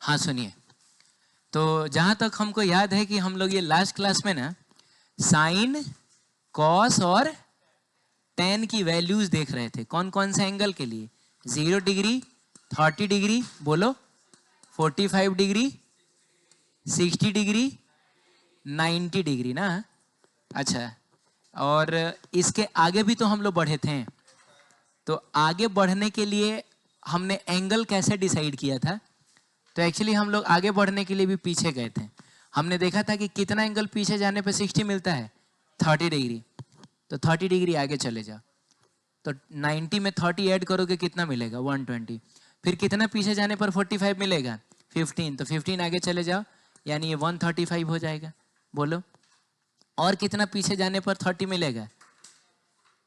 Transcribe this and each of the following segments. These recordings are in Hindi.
हाँ सुनिए, तो जहाँ तक हमको याद है कि हम लोग ये लास्ट क्लास में ना साइन, कॉस और टेन की वैल्यूज देख रहे थे। कौन कौन से एंगल के लिए? 0 डिग्री, 30 डिग्री, बोलो, 45 डिग्री, 60 डिग्री, 90 डिग्री ना। अच्छा, और इसके आगे भी तो हम लोग बढ़े थे। तो आगे बढ़ने के लिए हमने एंगल कैसे डिसाइड किया था? तो एक्चुअली हम लोग आगे बढ़ने के लिए भी पीछे गए थे। हमने देखा था कि कितना एंगल पीछे जाने पे 60 मिलता है, 30 डिग्री। तो 30 डिग्री आगे चले जाओ, तो 90 में 30 ऐड करोगे कितना मिलेगा? 120। फिर कितना पीछे जाने पर 45 मिलेगा? 15। तो 15 आगे चले जाओ, यानी ये 135 हो जाएगा। बोलो, और कितना पीछे जाने पर 30 मिलेगा?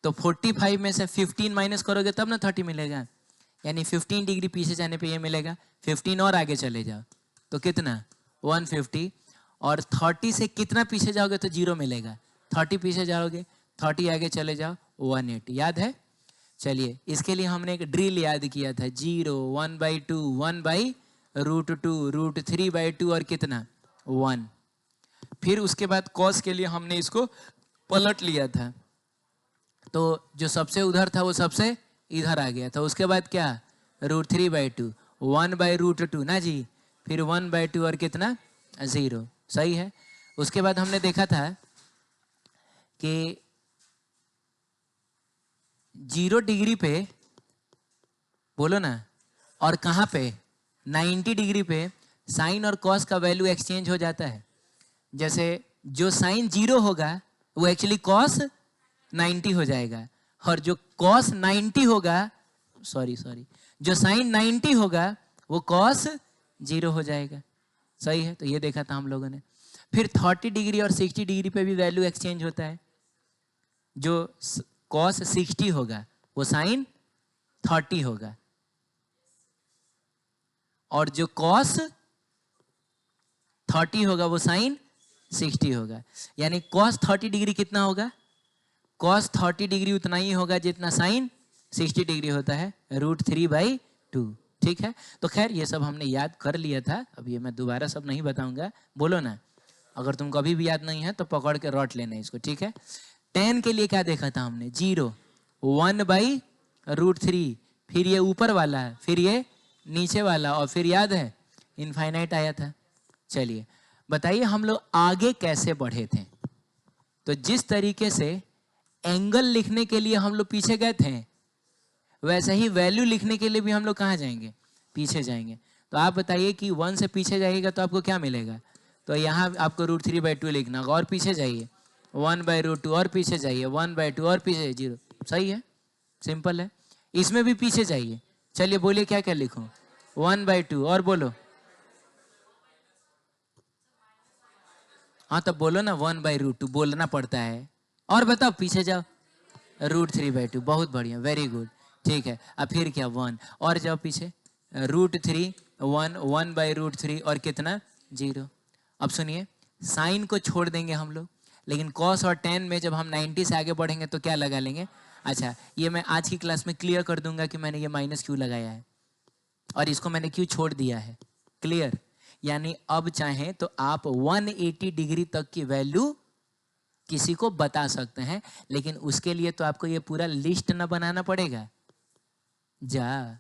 तो 45 में से 15 माइनस करोगे तब ना 30 मिलेगा, यानी 15 डिग्री पीछे जाने पे ये मिलेगा। 15 और आगे चले जाओ तो कितना? 150। और 30 से कितना पीछे जाओगे तो 0 मिलेगा? 30 पीछे जाओगे, 30 आगे चले जाओ, 180। याद है? चलिए, इसके लिए हमने एक ड्रिल याद किया था। 0, 1/2, 1/√2, √3/2 और कितना? 1। फिर उसके बाद कॉस के लिए हमने इसको पलट लिया था, तो जो सबसे उधर था वो सबसे इधर आ गया था। उसके बाद क्या? √3/2, 1/√2 ना जी। फिर 1/2 और कितना? 0। सही है। उसके बाद हमने देखा था कि 0 डिग्री पे, बोलो ना, और कहाँ पे? 90 डिग्री पे साइन और कॉस का वैल्यू एक्सचेंज हो जाता है। जैसे जो साइन 0 होगा वो एक्चुअली कॉस 90 हो जाएगा, और जो कॉस 90 होगा, सॉरी, जो साइन 90 होगा वो कॉस 0 हो जाएगा। सही है। तो ये देखा था हम लोगों ने। फिर 30 डिग्री और 60 डिग्री पे भी वैल्यू एक्सचेंज होता है। जो कॉस 60 होगा वो साइन 30 होगा, और जो कॉस 30 होगा वो साइन 60 होगा। यानी कॉस 30 डिग्री कितना होगा? कॉस 30 डिग्री उतना ही होगा जितना साइन 60 डिग्री होता है, √3/2। ठीक है। तो खैर ये सब हमने याद कर लिया था, अब ये मैं दोबारा सब नहीं बताऊंगा। बोलो ना, अगर तुमको अभी भी याद नहीं है तो पकड़ के रट लेना इसको। ठीक है। टेन के लिए क्या देखा था हमने? 0, 1/√3, फिर ये ऊपर वाला है, फिर ये नीचे वाला, और फिर याद है इनफाइनाइट आया था। चलिए बताइए हम लोग आगे कैसे बढ़े थे? तो जिस तरीके से एंगल लिखने के लिए हम लोग पीछे गए थे, वैसे ही वैल्यू लिखने के लिए भी हम लोग कहाँ जाएंगे? पीछे जाएंगे। तो आप बताइए कि 1 से पीछे जाइएगा तो आपको क्या मिलेगा? तो यहाँ आपको √3/2 लिखना होगा, और पीछे जाइए 1/√2, और पीछे जाइए 1/2, और पीछे 0। सही है, सिंपल है। इसमें भी पीछे जाइए। चलिए बोलिए क्या क्या लिखूं? 1/2, और बोलो, हाँ तब बोलो ना 1/√2 बोलना पड़ता है। और बताओ पीछे जाओ, √3/2। बहुत बढ़िया, वेरी गुड। ठीक है। अब फिर क्या? 1, और जाओ पीछे, √3, 1, 1/√3, और कितना? 0। अब सुनिए, साइन को छोड़ देंगे हम लोग, लेकिन कॉस और टेन में जब हम 90 से आगे बढ़ेंगे तो क्या लगा लेंगे? अच्छा, ये मैं आज की क्लास में क्लियर कर दूंगा कि मैंने ये माइनस क्यों लगाया है और इसको मैंने क्यों छोड़ दिया है। क्लियर? यानी अब चाहें तो आप 180 डिग्री तक की वैल्यू किसी को बता सकते हैं, लेकिन उसके लिए तो आपको ये पूरा लिस्ट ना बनाना पड़ेगा। जा,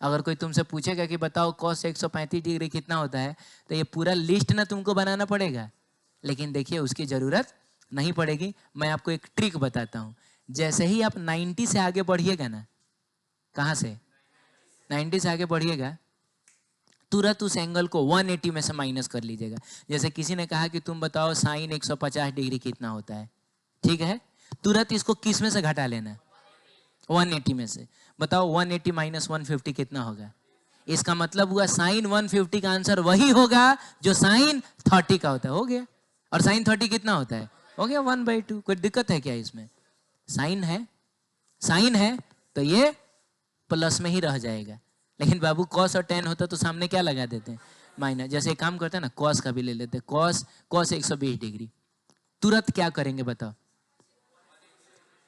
अगर कोई तुमसे पूछेगा कि बताओ cos 135 डिग्री कितना होता है, तो ये पूरा लिस्ट ना तुमको बनाना पड़ेगा। लेकिन देखिए उसकी ज़रूरत नहीं पड़ेगी। मैं आपको एक ट्रिक बताता हूँ। जैसे ही आप 90 से आगे बढ़िएगा ना, कहाँ से? 90 से आगे बढ़िएगा, तुरंत उस एंगल को 180 में से माइनस कर लीजिएगा। जैसे किसी ने कहा कि तुम बताओ साइन 150 डिग्री कितना होता है, ठीक है? तुरंत इसको किस में से घटा लेना? 180 में से। बताओ 180 माइनस 150 कितना होगा? इसका मतलब हुआ साइन 150 का आंसर वही होगा जो साइन 30 का होता है। हो गया। और साइन 30 कितना होता है? हो गया 1/2। कोई दिक्कत है क्या इसमें? साइन है, साइन है तो ये प्लस में ही रह जाएगा। लेकिन बाबू कॉस और टेन होता तो सामने क्या लगा देते हैं? माइनस। जैसे एक काम करते हैं ना, कॉस का भी ले लेते हैं। कॉस 120 डिग्री, तुरंत क्या करेंगे बताओ?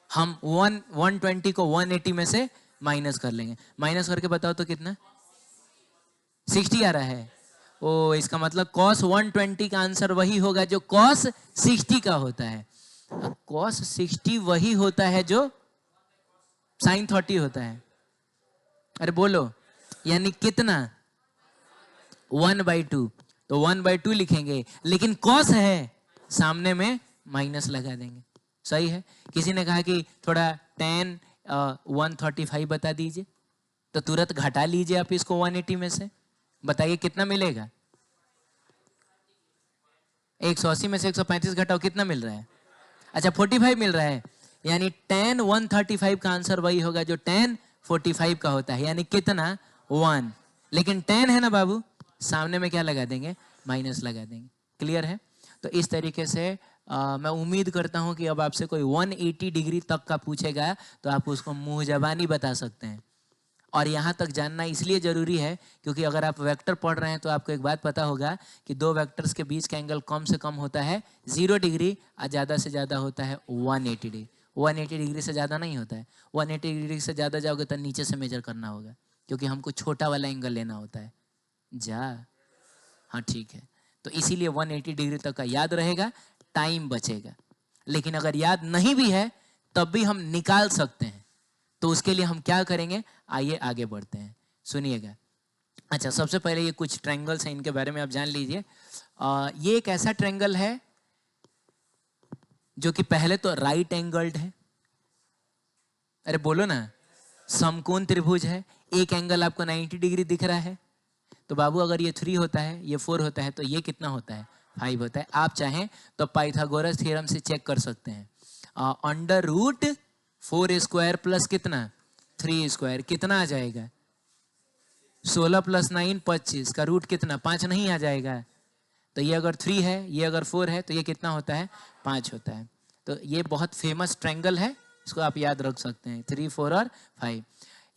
हम 120 को 180 में से माइनस कर लेंगे। माइनस करके बताओ तो कितना? 60 आ रहा है। ओ, इसका मतलब cos 120 का आंसर वही होगा जो cos 60 का होता है। cos 60 वही होता है जो sin 30 होता है। अरे बोलो, यानी कितना? 1/2। तो 1/2 लिखेंगे, लेकिन cos है सामने में माइनस लगा देंगे। सही है। किसी ने कहा कि थोड़ा tan 135 बता दीजिए, तो तुरंत घटा लीजिए आप इसको 180 में से, बताइए कितना मिलेगा? 180 में से 135 घटाओ, कितना मिल रहा है? अच्छा 45 मिल रहा है। यानी tan 135 का आंसर वही होगा जो tan 45 का होता है, यानी कितना? 1। लेकिन tan है ना बाबू, सामने में क्या लगा देंगे? माइनस लगा देंगे। क्लियर है? तो इस तरीके से मैं उम्मीद करता हूं कि अब आपसे कोई 180 डिग्री तक का पूछेगा तो आप उसको मुंह जबानी बता सकते हैं। और यहाँ तक जानना इसलिए जरूरी है क्योंकि अगर आप वेक्टर पढ़ रहे हैं तो आपको एक बात पता होगा कि दो वेक्टर्स के बीच का एंगल कम से कम होता है 0 डिग्री और ज़्यादा से ज़्यादा होता है 180 डिग्री। 180 डिग्री से ज़्यादा नहीं होता है। 180 डिग्री से ज़्यादा जाओगे तो नीचे से मेजर करना होगा क्योंकि हमको छोटा वाला एंगल लेना होता है। हाँ ठीक है। तो इसीलिए 180 डिग्री तक का याद रहेगा, टाइम बचेगा। लेकिन अगर याद नहीं भी है तब भी हम निकाल सकते हैं। तो उसके लिए हम क्या करेंगे, आइए आगे बढ़ते हैं, सुनिएगा। अच्छा, सबसे पहले ये कुछ ट्रायंगल्स हैं, इनके बारे में आप जान लीजिए। ये एक ऐसा ट्रायंगल है जो कि पहले तो राइट एंगल्ड है। अरे बोलो ना, समकोण त्रिभुज है। एक एंगल आपको 90 डिग्री दिख रहा है। तो बाबू अगर ये 3 होता है, ये 4 होता है, तो ये कितना होता है? 5 होता है। आप चाहें तो पाइथागोरस थ्योरम से चेक कर सकते हैं। √4 स्क्वायर प्लस कितना? 3 स्क्वायर, कितना आ जाएगा? 16 + 9 25 का रूट कितना? 5 नहीं आ जाएगा? तो ये अगर 3 है, ये अगर 4 है, तो ये कितना होता है? 5 होता है। तो ये बहुत फेमस ट्रायंगल है, इसको आप याद रख सकते हैं, 3, 4 और 5।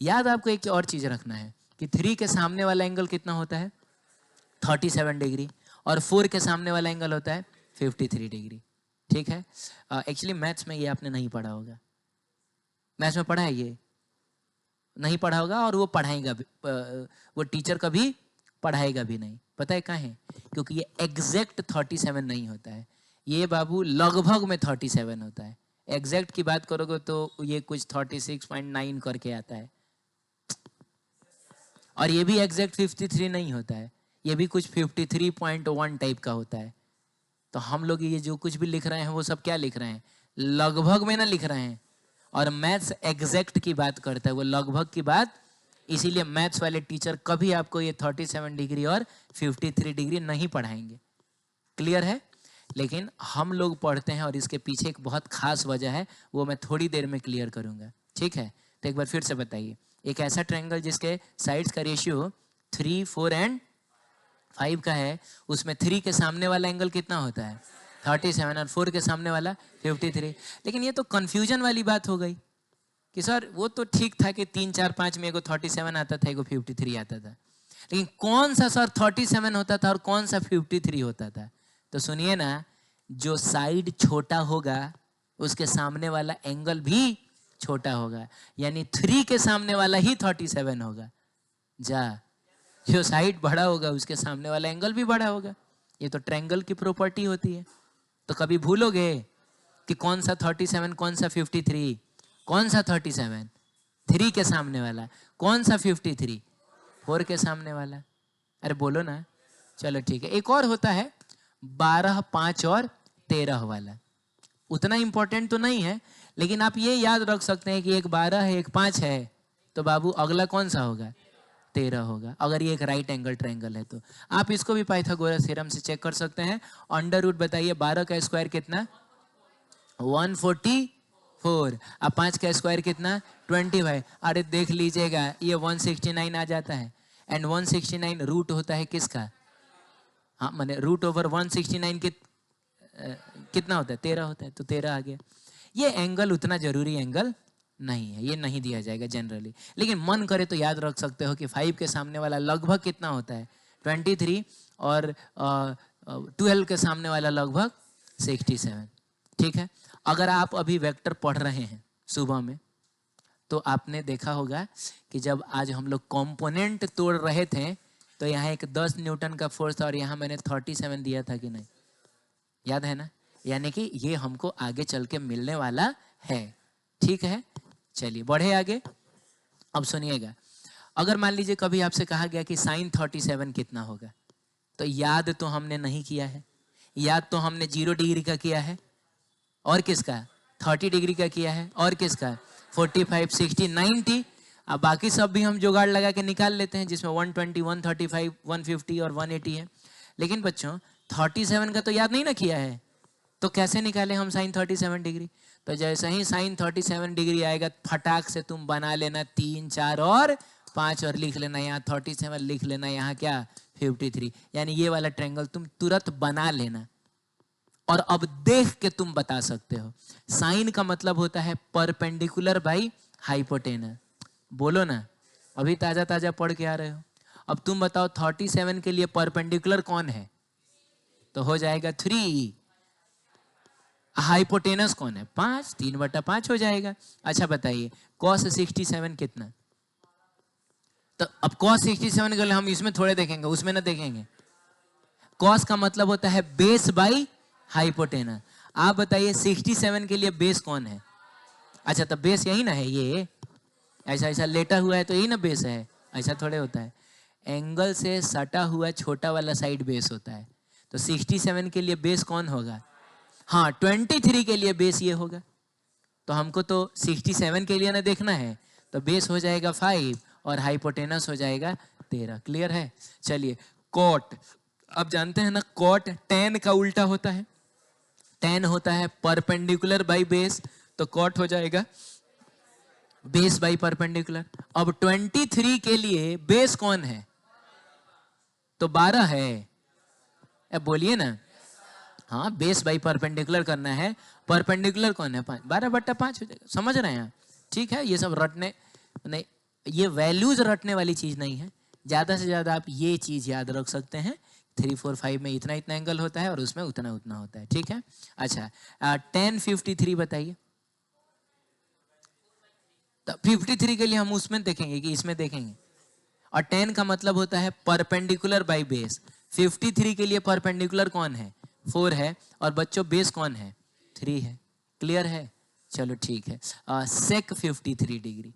याद आपको एक और चीज रखना है कि 3 के सामने वाला एंगल कितना होता है? 37 डिग्री। और 4 के सामने वाला एंगल होता है 53 डिग्री। ठीक है। एक्चुअली मैथ्स में ये आपने नहीं पढ़ा होगा। मैथ्स में पढ़ा है? ये नहीं पढ़ा होगा और वो पढ़ाएगा भी, वो टीचर कभी पढ़ाएगा भी नहीं। पता है कहाँ है? क्योंकि ये एग्जैक्ट 37 नहीं होता है, ये बाबू लगभग में 37 होता है। एग्जैक्ट की बात करोगे तो ये कुछ 36.9 करके आता है। और ये भी एग्जैक्ट 53 नहीं होता है, ये भी कुछ 53.1 टाइप का होता है। तो हम लोग ये जो कुछ भी लिख रहे हैं वो सब क्या लिख रहे हैं? लगभग में ना लिख रहे हैं। और मैथ्स एग्जैक्ट की बात करता है, वो लगभग की बात। इसीलिए मैथ्स वाले टीचर कभी आपको ये 37 डिग्री और 53 डिग्री नहीं पढ़ाएंगे। क्लियर है? लेकिन हम लोग पढ़ते हैं और इसके पीछे एक बहुत खास वजह है, वो मैं थोड़ी देर में क्लियर करूंगा। ठीक है? तो एक बार फिर से बताइए, एक ऐसा ट्रायंगल जिसके साइड्स का रेशियो 3, 4 एंड 5 का है, उसमें 3 के सामने वाला एंगल कितना होता है? 37 और 4 के सामने वाला 53। लेकिन ये तो कंफ्यूजन वाली बात हो गई कि सर वो तो ठीक था कि 3, 4, 5 में एगो 37 आता था, एगो 53 आता था, लेकिन कौन सा सर 37 होता था और कौन सा 53 होता था? तो सुनिए ना, जो साइड छोटा होगा उसके सामने वाला एंगल भी छोटा होगा, यानी 3 के सामने वाला ही 37 होगा। जो साइड बड़ा होगा उसके सामने वाला एंगल भी बड़ा होगा। ये तो ट्रायंगल की प्रॉपर्टी होती है। तो कभी भूलोगे कि कौन सा 37, कौन सा 53? कौन सा 37? 3 के सामने वाला। कौन सा 53? 4 के सामने वाला। अरे बोलो ना। चलो ठीक है। एक और होता है 12, 5 और 13 वाला। उतना इंपॉर्टेंट तो नहीं है, लेकिन आप ये याद रख सकते हैं कि एक 12 है, एक 5 है, तो बाबू अगला कौन सा होगा? 13 होगा। अगर ये एक राइट एंगल ट्रायंगल है तो आप इसको भी पाइथागोरस थ्योरम से चेक कर सकते हैं। अंडर रूट बताइए, 12 का स्क्वायर कितना? 144। अब 5 का स्क्वायर कितना? 25। अरे देख लीजिएगा, ये 169 आ जाता है। एंड 169 रूट होता है किसका? हाँ, माने रूट ओवर 169 कितना होता है? 13 होता है। तो 13 आ गया। ये एंगल उतना जरूरी एंगल नहीं है, ये नहीं दिया जाएगा जनरली, लेकिन मन करे तो याद रख सकते हो कि 5 के सामने वाला लगभग कितना होता है? 23। और 12 के सामने वाला लगभग 67। ठीक है। अगर आप अभी वेक्टर पढ़ रहे हैं सुबह में, तो आपने देखा होगा कि जब आज हम लोग कंपोनेंट तोड़ रहे थे तो यहाँ एक 10 न्यूटन का फोर्स था और यहाँ मैंने 37 दिया था कि नहीं, याद है ना? यानी कि ये हमको आगे चल के मिलने वाला है। ठीक है, चलिए बढ़े आगे। अब सुनिएगा, अगर मान लीजिए कभी आपसे कहा गया कि साइन 37 कितना होगा, तो याद तो हमने नहीं किया है, याद तो हमने 0 डिग्री का किया है, और किसका 30 डिग्री का किया है, और किसका 45, 60, 90। अब बाकी सब भी हम जुगाड़ लगा के निकाल लेते हैं, जिसमें 120, 135, 150 और 180 है। लेकिन बच्चों 37 का तो याद नहीं ना किया है, तो कैसे निकाले हम साइन 37 डिग्री? तो जैसे ही साइन 37 डिग्री आएगा, फटाक से तुम बना लेना 3, 4 और 5 और लिख लेना यहाँ 37, लिख लेना यहाँ क्या 53। यानी ये वाला ट्रायंगल तुम तुरंत बना लेना और अब देख के तुम बता सकते हो। साइन का मतलब होता है परपेंडिकुलर बाई हाइपोटेनस। बोलो ना, अभी ताजा ताजा पढ़ के आ रहे हो। अब तुम बताओ 37 के लिए परपेंडिकुलर कौन है? तो हो जाएगा 3। हाइपोटेनस कौन है? 5, 3/5 हो जाएगा। अच्छा बताइए cos 67 कितना? तो अब cos 67 के लिए हम इसमें थोड़े देखेंगे, उसमें ना देखेंगे। cos का मतलब होता है बेस बाई हाइपोटेनस। आप बताइए 67 के लिए बेस कौन है? अच्छा, तो बेस यही ना है, ये ऐसा ऐसा लेटा हुआ है तो यही ना बेस है, ऐसा थोड़े होता है। एंगल से सटा हुआ छोटा वाला साइड बेस होता है। तो 67 के लिए बेस कौन होगा? हाँ, 23 के लिए बेस ये होगा। तो हमको तो 67 के लिए ना देखना है, तो बेस हो जाएगा 5 और हाइपोटेनस हो जाएगा 13। क्लियर है? चलिए कॉट, अब जानते हैं ना कॉट tan का उल्टा होता है। tan होता है परपेंडिकुलर बाई बेस, तो कॉट हो जाएगा बेस बाई परपेंडिकुलर। अब 23 के लिए बेस कौन है? तो 12 है। अब बोलिए ना, हाँ बेस बाई परपेंडिकुलर करना है। परपेंडिकुलर कौन है? 5, 12/5 हो जाएगा। समझ रहे हैं? ठीक है, ये सब रटने नहीं, ये वैल्यूज रटने वाली चीज नहीं है। ज्यादा से ज्यादा आप ये चीज याद रख सकते हैं, 3, 4, 5 में इतना इतना एंगल होता है और उसमें उतना उतना होता है। ठीक है, अच्छा tan 53 बताइए। तो 53 के लिए हम उसमें देखेंगे कि इसमें देखेंगे। और tan का मतलब होता है परपेंडिकुलर बाई बेस। 53 के लिए परपेंडिकुलर कौन है? 4 है। और बच्चों बेस कौन है? 3 है। क्लियर है? चलो ठीक है। सेक 53 डिग्री,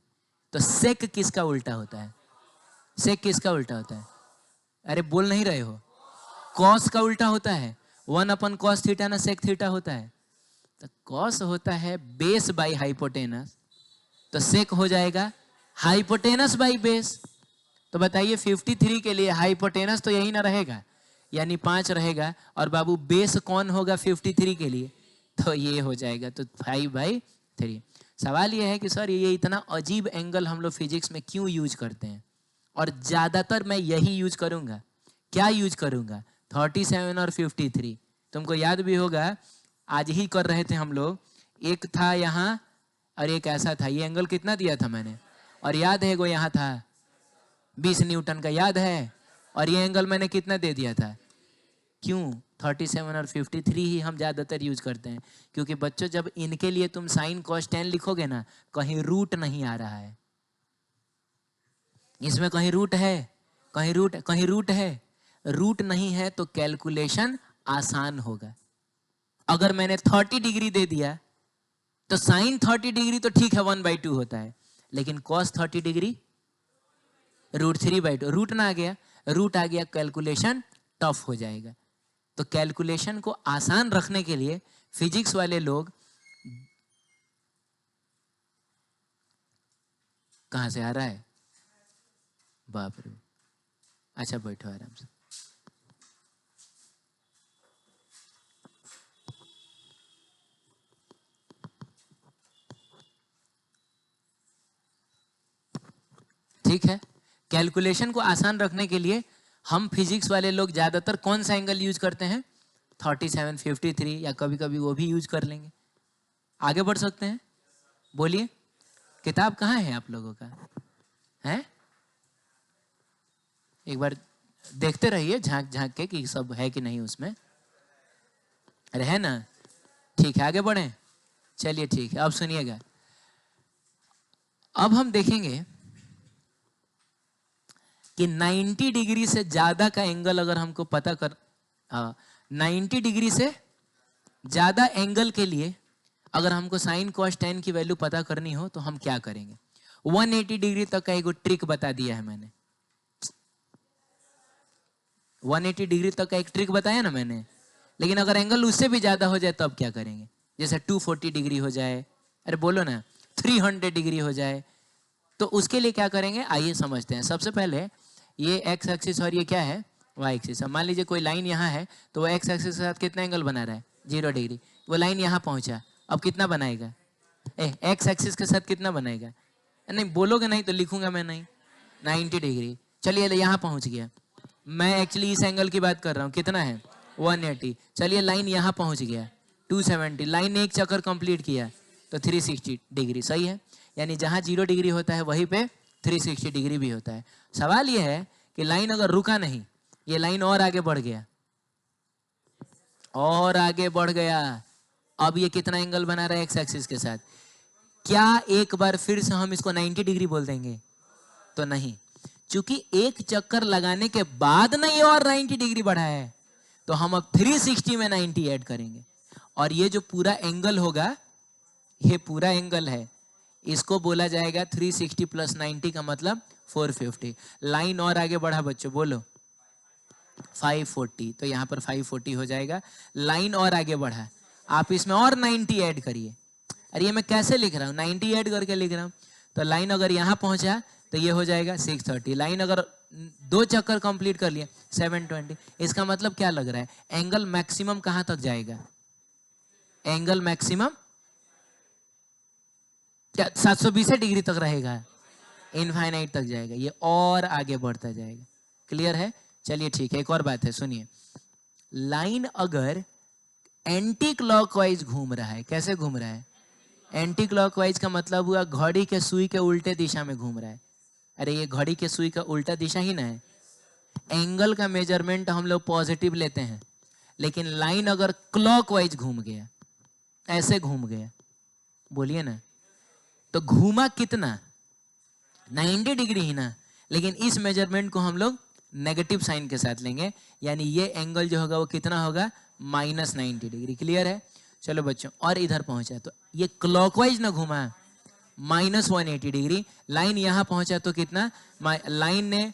तो सेक किसका उल्टा होता है? सेक किसका उल्टा होता है? अरे बोल नहीं रहे हो? कॉस का उल्टा होता है। 1/cos थीटा ना सेक थीटा होता है। तो कॉस होता है बेस बाई हाइपोटेनस, तो सेक हो जाएगा हाइपोटेनस बाई बेस। तो बताइए 53 के लिए हाइपोटेनस तो यही ना रहेगा, यानी 5 रहेगा। और बाबू बेस कौन होगा 53 के लिए? तो ये हो जाएगा, तो 5/3। सवाल ये है कि सर ये इतना अजीब एंगल हम लोग फिजिक्स में क्यों यूज करते हैं? और ज्यादातर मैं यही यूज करूंगा। क्या यूज करूंगा? 37 और 53। तुमको याद भी होगा, आज ही कर रहे थे हम लोग। एक था यहाँ और एक ऐसा था। ये एंगल कितना दिया था मैंने? और याद है वो यहाँ था 20 न्यूटन का, याद है? और ये एंगल मैंने कितना दे दिया था? क्यों 37 और 53 ही हम ज़्यादातर यूज करते हैं? क्योंकि बच्चों जब इनके लिए तुम साइन cos tan लिखोगे ना, कहीं रूट नहीं आ रहा है। इसमें कहीं रूट है? कहीं रूट है? रूट नहीं है तो कैलकुलेशन आसान होगा। अगर मैंने 30 डिग्री दे दिया तो साइन 30 डिग्री तो ठीक है 1/2 होता है, लेकिन cos 30 डिग्री √3/2। रूट ना आ गया, रूट आ गया, कैलकुलेशन टफ हो जाएगा। तो कैलकुलेशन को आसान रखने के लिए फिजिक्स वाले लोग, कहां से आ रहा है? बाप रे। अच्छा बैठो आराम से। ठीक है, कैलकुलेशन को आसान रखने के लिए हम फिजिक्स वाले लोग ज्यादातर कौन सा एंगल यूज करते हैं? 37, 53, या कभी कभी वो भी यूज कर लेंगे। आगे बढ़ सकते हैं? बोलिए, किताब कहाँ है आप लोगों का? है? एक बार देखते रहिए झांक झांक के कि सब है कि नहीं उसमें। अरे है ना? ठीक है, आगे बढ़े। चलिए ठीक है, अब सुनिएगा। अब हम देखेंगे कि 90 डिग्री से ज्यादा का एंगल अगर हमको पता कर 90 डिग्री से ज्यादा एंगल के लिए अगर हमको साइन कॉस टेन की वैल्यू पता करनी हो तो हम क्या करेंगे? 180 डिग्री तक का एक ट्रिक बता दिया है मैंने। 180 डिग्री तक का एक ट्रिक बताया ना मैंने। लेकिन अगर एंगल उससे भी ज्यादा हो जाए तब क्या करेंगे? जैसे 240 डिग्री हो जाए, अरे बोलो ना, 300 डिग्री हो जाए, तो उसके लिए क्या करेंगे? आइए समझते हैं। सबसे पहले ये एक्स एक्सिस और ये क्या है? Y axis. मान लीजिए कोई लाइन यहाँ है तो वो एक्स एक्सिस के साथ कितना एंगल बना रहा है? 0 डिग्री। वो लाइन यहाँ पहुंचा, अब कितना बनाएगा? एक्स एक्सिस के साथ कितना बनाएगा? नहीं बोलोगे नहीं तो लिखूंगा मैं नहीं। 90 डिग्री। चलिए यहाँ पहुंच गया। मैं एक्चुअली इस एंगल की बात कर रहा हूँ, कितना है? 180। चलिए लाइन यहाँ पहुंच गया 270। लाइन ने एक चक्कर कंप्लीट किया तो 360 डिग्री। सही है, यानी जहाँ 0 डिग्री होता है वहीं पे 360 डिग्री भी होता है। सवाल ये है कि लाइन अगर रुका नहीं, ये लाइन और आगे बढ़ गया और आगे बढ़ गया, अब ये कितना एंगल बना रहा है एक्स एक्सिस के साथ? क्या एक बार फिर से हम इसको 90 डिग्री बोल देंगे? तो नहीं, क्योंकि एक चक्कर लगाने के बाद ना ये और 90 डिग्री बढ़ा है, तो हम अब 360 में 90 ऐड करेंगे और ये जो पूरा एंगल होगा, ये पूरा एंगल है, इसको बोला जाएगा 360 प्लस 90 का मतलब 450। लाइन और आगे बढ़ा बच्चों, बोलो 540, तो यहाँ पर 540 हो जाएगा। लाइन और आगे बढ़ा, आप इसमें और 90 ऐड करिए। अरे ये मैं कैसे लिख रहा हूँ? 90 ऐड करके लिख रहा हूँ। तो लाइन अगर यहाँ पहुंचा तो ये हो जाएगा 630। लाइन अगर 2 चक्कर कंप्लीट कर लिया 720। इसका मतलब क्या लग रहा है? एंगल मैक्सिमम कहां तक जाएगा? एंगल मैक्सिमम क्या 720 डिग्री तक रहेगा? इनफाइनाइट तक जाएगा, ये और आगे बढ़ता जाएगा। क्लियर है? चलिए ठीक है, एक और बात है, सुनिए। लाइन अगर एंटी क्लॉकवाइज घूम रहा है, कैसे घूम रहा है? एंटी क्लॉकवाइज का मतलब हुआ घड़ी के सुई के उल्टे दिशा में घूम रहा है। अरे ये घड़ी के सुई का उल्टा दिशा ही ना है। एंगल का मेजरमेंट हम लोग पॉजिटिव लेते हैं, लेकिन लाइन अगर क्लॉकवाइज घूम गया, ऐसे घूम गया, बोलिए ना, तो घूमा कितना? 90 डिग्री ही ना, लेकिन इस मेजरमेंट को हम लोग नेगेटिव साइन के साथ लेंगे, यानी ये एंगल जो होगा वो कितना होगा? -90 डिग्री। क्लियर है? चलो बच्चों, और इधर पहुंचा तो ये क्लॉकवाइज ना घूमा, -180 डिग्री। लाइन यहां पहुंचा तो कितना? लाइन ने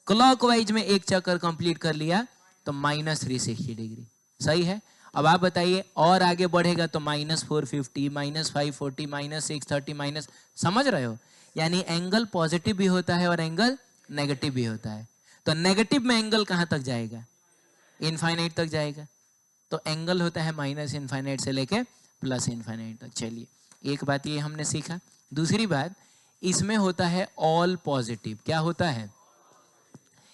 क्लॉकवाइज में एक चक्कर कंप्लीट कर लिया तो -360 डिग्री। सही है? अब आप बताइए, और आगे बढ़ेगा तो -450, -540, -630, समझ रहे हो? यानी एंगल पॉजिटिव भी होता है और एंगल नेगेटिव भी होता है। तो नेगेटिव में एंगल कहां तक जाएगा? इनफाइनाइट तक जाएगा। तो एंगल होता है माइनस इनफाइनाइट से लेके प्लस इनफाइनाइट तक। चलिए, एक बात ये हमने सीखा। दूसरी बात, इसमें होता है ऑल पॉजिटिव। क्या होता है?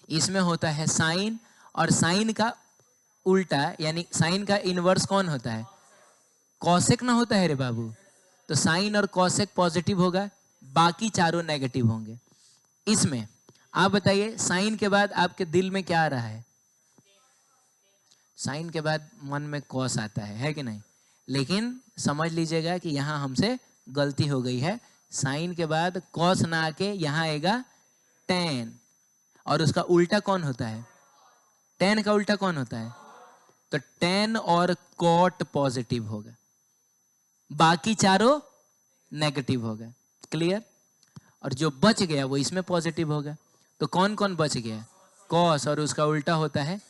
इसमें होता है साइन, और साइन का उल्टा यानी साइन का इनवर्स कौन होता है? कॉसेक ना होता है रे बाबू। तो साइन और कॉसेक पॉजिटिव होगा, बाकी चारों नेगेटिव होंगे। इसमें आप बताइए, साइन के बाद आपके दिल में क्या आ रहा है? साइन के बाद मन में कॉस आता है कि नहीं? लेकिन समझ लीजिएगा कि यहां हमसे गलती हो गई है। साइन के बाद कॉस ना आके यहां आएगा टेन, और उसका उल्टा कौन होता है? टेन का उल्टा कौन होता है? तो टेन और कॉट पॉजिटिव होगा, बाकी चारों नेगेटिव होगा। क्लियर? और जो बच गया वो इसमें पॉजिटिव होगा। तो कौन कौन बच गया? कॉस, और उसका उल्टा होता है,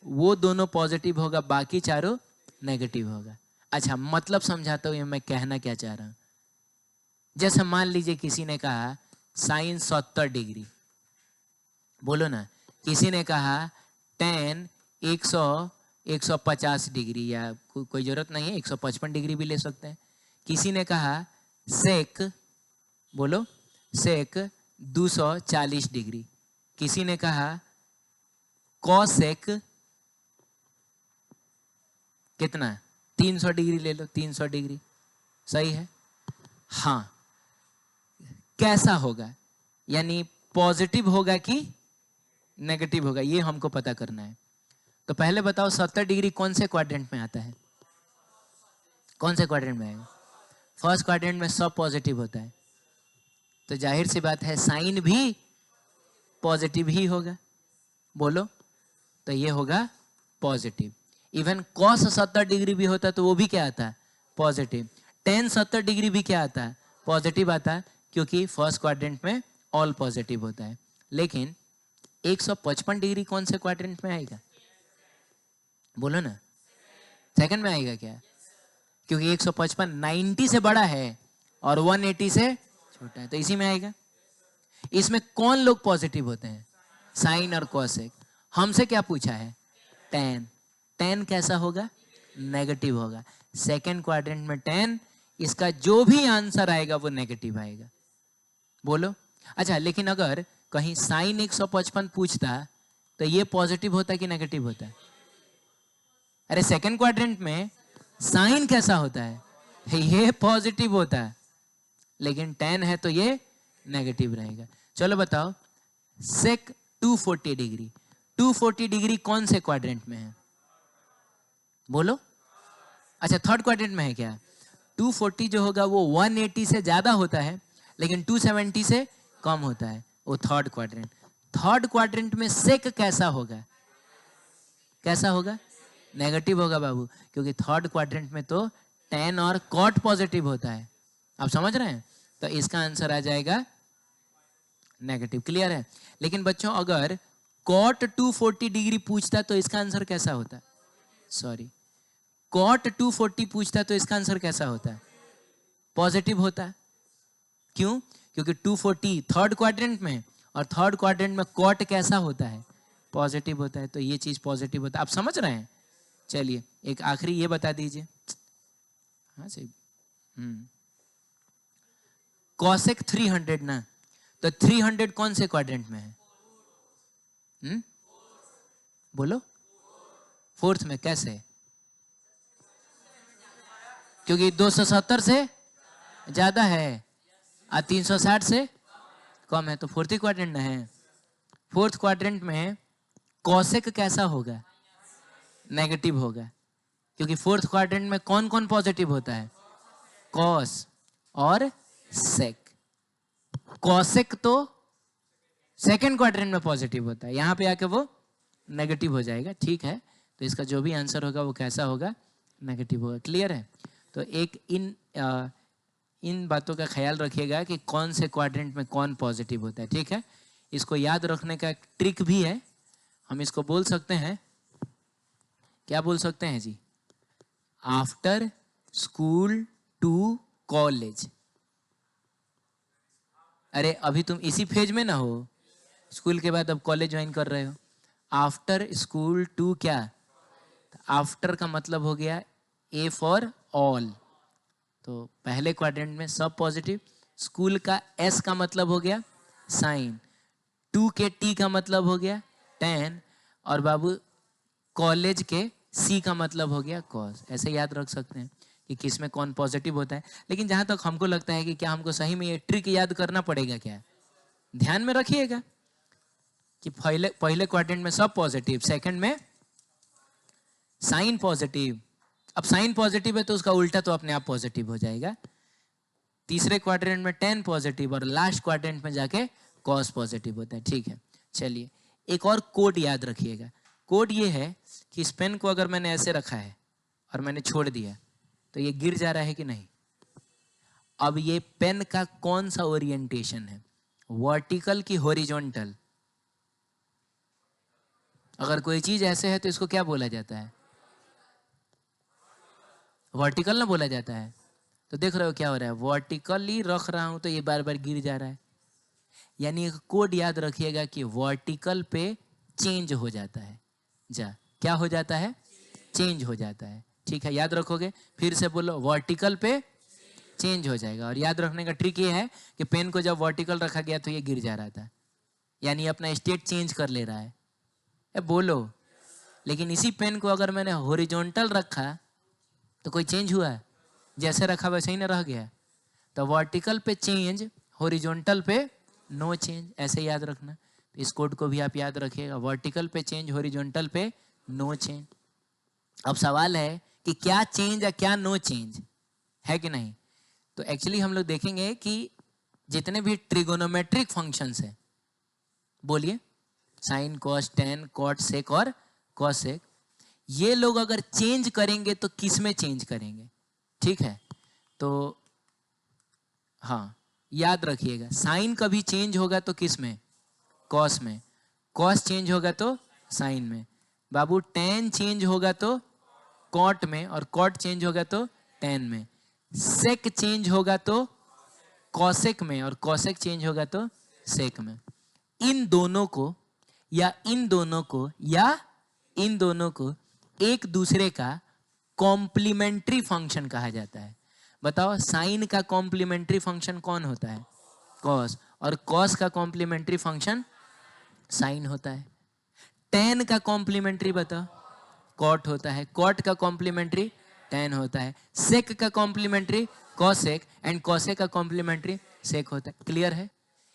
वो दोनों पॉजिटिव होगा, बाकी चारों नेगेटिव होगा। अच्छा, मतलब समझाता हूं मैं कहना क्या चाह रहा हूं। जैसे मान लीजिए किसी ने कहा साइन 70 डिग्री, बोलो ना। किसी ने कहा टेन 150 डिग्री, या कोई जरूरत नहीं है 155 डिग्री भी ले सकते हैं। किसी ने कहा सेक, बोलो सेक 240 डिग्री। किसी ने कहा कॉसेक कितना? 300 डिग्री ले लो, 300 डिग्री। सही है? हाँ, कैसा होगा? यानी पॉजिटिव होगा कि नेगेटिव होगा, ये हमको पता करना है। तो पहले बताओ 70 डिग्री कौन से क्वाड्रेंट में आता है? कौन से क्वाड्रेंट में आएगा? फर्स्ट क्वाड्रेंट में सब पॉजिटिव होता है, तो जाहिर सी बात है साइन भी पॉजिटिव ही होगा, बोलो, तो ये होगा पॉजिटिव। इवन कॉस 70 डिग्री भी होता है तो वो भी क्या आता है, पॉजिटिव। टेन 70 डिग्री भी क्या आता है, पॉजिटिव आता है, क्योंकि फर्स्ट क्वाड्रेंट में ऑल पॉजिटिव होता है। लेकिन 155 डिग्री कौन से क्वाड्रेंट में आएगा, बोलो ना, सेकंड में आएगा क्या, क्योंकि 155 90 से बड़ा है और 180 से छोटा है, तो इसी में आएगा। इसमें कौन लोग पॉजिटिव होते हैं, साइन और कोसेक। हमसे क्या पूछा है, टेन। टेन कैसा होगा, नेगेटिव होगा। सेकेंड क्वाड्रेंट में टेन, इसका जो भी आंसर आएगा वो नेगेटिव आएगा, बोलो। अच्छा, लेकिन अगर कहीं साइन 155 पूछता तो ये पॉजिटिव होता कि नेगेटिव होता है? अरे सेकेंड क्वाड्रेंट में साइन कैसा होता है, ये पॉजिटिव होता है, लेकिन टेन है तो ये नेगेटिव रहेगा। चलो बताओ, सेक 240 डिग्री, 240 डिग्री कौन से क्वाड्रेंट में है, बोलो। अच्छा, थर्ड क्वाड्रेंट में है क्या? 240 जो होगा वो 180 से ज्यादा होता है, लेकिन 270 से कम होता है, वो थर्ड क्वाड्रेंट। थर्ड क्वाड्रेंट में सेक कैसा होगा, कैसा होगा, नेगेटिव होगा बाबू, क्योंकि थर्ड क्वाड्रेंट में तो टेन और कॉट पॉजिटिव होता है। आप समझ रहे हैं? तो इसका आंसर आ जाएगा नेगेटिव। क्लियर है? लेकिन बच्चों अगर कॉट 240 डिग्री पूछता तो इसका आंसर कैसा होता, सॉरी, कॉट 240 पूछता तो इसका आंसर कैसा होता है, पॉजिटिव होता है। क्यों? क्योंकि 240 थर्ड क्वाड्रेंट में, और थर्ड क्वाड्रेंट में कॉट कैसा होता है, पॉजिटिव होता है, तो ये चीज पॉजिटिव होता है। आप समझ रहे हैं? चलिए एक आखिरी ये बता दीजिए, हाँ सही, कॉसेक 300 ना, तो 300 कौन से क्वाड्रेंट में है, बोलो, फोर्थ में। कैसे? क्योंकि 270 से ज्यादा है और 360 से कम है, तो फोर्थ ही क्वाड्रेंट में है। फोर्थ क्वाड्रेंट में कॉसेक कैसा होगा, नेगेटिव होगा, क्योंकि फोर्थ क्वाड्रेंट में कौन कौन पॉजिटिव होता है, कॉस और सेक। कॉसेक तो सेकेंड क्वाड्रेंट में पॉजिटिव होता है, यहां पे आके वो नेगेटिव हो जाएगा। ठीक है, तो इसका जो भी आंसर होगा वो कैसा होगा, नेगेटिव होगा। क्लियर है? तो एक इन बातों का ख्याल रखिएगा कि कौन से क्वाड्रेंट में कौन पॉजिटिव होता है। ठीक है, इसको याद रखने का एक ट्रिक भी है, हम इसको बोल सकते हैं, क्या बोल सकते हैं जी, आफ्टर स्कूल टू कॉलेज। अरे अभी तुम इसी फेज में ना हो, स्कूल के बाद अब कॉलेज ज्वाइन कर रहे हो। आफ्टर स्कूल टू क्या, आफ्टर का मतलब हो गया ए फॉर ऑल, तो पहले क्वाड्रेंट में सब पॉजिटिव। स्कूल का एस का मतलब हो गया साइन, टू के टी का मतलब हो गया टेन, और बाबू कॉलेज के सी का मतलब हो गया कॉस। ऐसे याद रख सकते हैं कि किस में कौन पॉजिटिव होता है। लेकिन जहां तक हमको लगता है कि क्या हमको सही में ये ट्रिक याद करना पड़ेगा, क्या ध्यान में रखिएगा कि पहले क्वाड्रेंट में सब पॉजिटिव, सेकंड में साइन पॉजिटिव। अब साइन पॉजिटिव है तो उसका उल्टा तो अपने आप पॉजिटिव हो जाएगा। तीसरे क्वाड्रेंट में 10 पॉजिटिव और लास्ट क्वाड्रेंट में जाके कॉस पॉजिटिव होता है। ठीक है, चलिए एक और कोड याद रखिएगा। कोड ये है कि इस पेन को अगर मैंने ऐसे रखा है और मैंने छोड़ दिया तो ये गिर जा रहा है कि नहीं। अब ये पेन का कौन सा ओरिएंटेशन है, वर्टिकल की हॉरिजॉन्टल? अगर कोई चीज ऐसे है तो इसको क्या बोला जाता है, वर्टिकल ना बोला जाता है। तो देख रहे हो क्या हो रहा है, वर्टिकली रख रहा हूं तो ये बार बार गिर जा रहा है। यानी एक कोड याद रखिएगा कि वर्टिकल पे चेंज हो जाता है, जा क्या हो जाता है, चेंज हो जाता है। ठीक है, याद रखोगे, फिर से बोलो, वर्टिकल पे चेंज हो जाएगा। और याद रखने का ट्रिक ये है कि पेन को जब वर्टिकल रखा गया तो ये गिर जा रहा था, यानी अपना स्टेट चेंज कर ले रहा है। बोलो, लेकिन इसी पेन को अगर मैंने हॉरिजॉन्टल रखा तो कोई चेंज हुआ है, जैसे रखा वैसे ही ना रह गया। तो वर्टिकल पे चेंज, हॉरिजॉन्टल पे नो चेंज, ऐसे याद रखना। तो इस कोड को भी आप याद रखिएगा, वर्टिकल पे चेंज, हॉरिजॉन्टल पे नो चेंज। अब सवाल है कि क्या चेंज या क्या नो चेंज है कि नहीं। तो एक्चुअली हम लोग देखेंगे कि जितने भी ट्रिगोनोमेट्रिक फंक्शंस है, बोलिए, साइन, कॉस, टेन, कॉट, सेक और कॉसेक। ये लोग अगर चेंज करेंगे तो किस में चेंज करेंगे? ठीक है, तो हाँ याद रखिएगा, साइन कभी चेंज होगा तो किस में? कॉस में। कॉस चेंज होगा तो साइन में। बाबू टेन चेंज होगा तो कॉट में, और कॉट चेंज होगा तो टेन में। सेक चेंज होगा तो कॉसेक में, और कॉसेक चेंज होगा तो सेक में। इन दोनों को या इन दोनों को या इन दोनों को एक दूसरे का कॉम्प्लीमेंट्री फंक्शन कहा जाता है। बताओ, साइन का कॉम्प्लीमेंट्री फंक्शन कौन होता है? कॉस। और कॉस का कॉम्प्लीमेंट्री फंक्शन साइन होता है। टेन का कॉम्प्लीमेंट्री बताओ, कॉट होता है। कॉट का कॉम्प्लीमेंट्री टेन होता है। सेक का कॉम्प्लीमेंट्री कॉसेक, एंड कॉसेक का कॉम्प्लीमेंट्री सेक होता है। क्लियर है?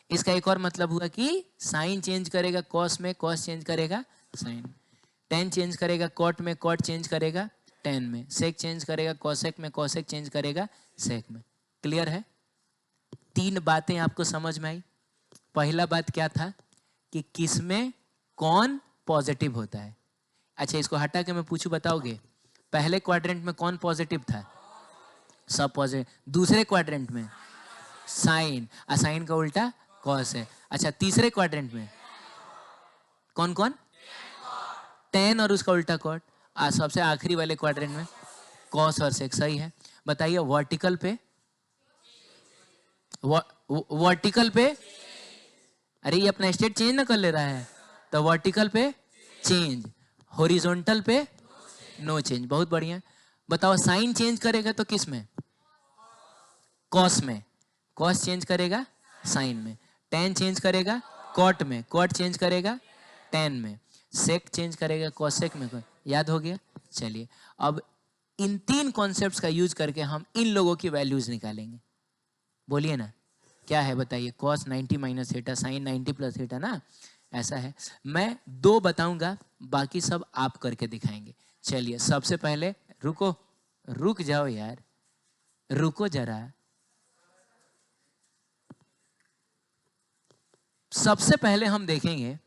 इसका एक और मतलब हुआ कि साइन चेंज करेगा कॉस में, कॉस चेंज करेगा साइन। टेन चेंज करेगा कॉट में, कॉट चेंज करेगा टेन में। सेक चेंज करेगा कॉसेक में, कॉसेक चेंज करेगा सेक में। क्लियर है? तीन बातें आपको समझ में आई। पहला बात क्या था कि किसमें कौन पॉजिटिव होता है। अच्छा, इसको हटा के मैं पूछूं, बताओगे पहले क्वाड्रेंट में कौन पॉजिटिव था? सब पॉजिटिव। दूसरे क्वाड्रेंट में साइन, साइन का उल्टा कॉस है। अच्छा, तीसरे क्वाड्रेंट में कौन कौन? टेन और उसका उल्टा कॉट। सबसे आखिरी वाले क्वाड्रेंट में कॉस और सेक। सही है। बताइए वर्टिकल पे, वर्टिकल पे, अरे ये अपना स्टेट चेंज ना कर ले रहा है, तो वर्टिकल पे चेंज, हॉरिजॉन्टल पे नो चेंज। बहुत बढ़िया। बताओ, साइन चेंज करेगा तो किस में? कॉस में। कॉस चेंज करेगा साइन में। टेन चेंज करेगा कॉट में, कॉट चेंज करेगा टेन में। सेक चेंज करेगा कॉसेक में। याद हो गया? चलिए, अब इन तीन कॉन्सेप्ट्स का यूज करके हम इन लोगों की वैल्यूज निकालेंगे। बोलिए ना, क्या है बताइए? Cos 90 minus theta, sine 90 plus theta ना, ऐसा है। मैं दो बताऊंगा, बाकी सब आप करके दिखाएंगे। चलिए, सबसे पहले रुको, रुक जाओ यार, रुको जरा। सबसे पहले हम देखेंगे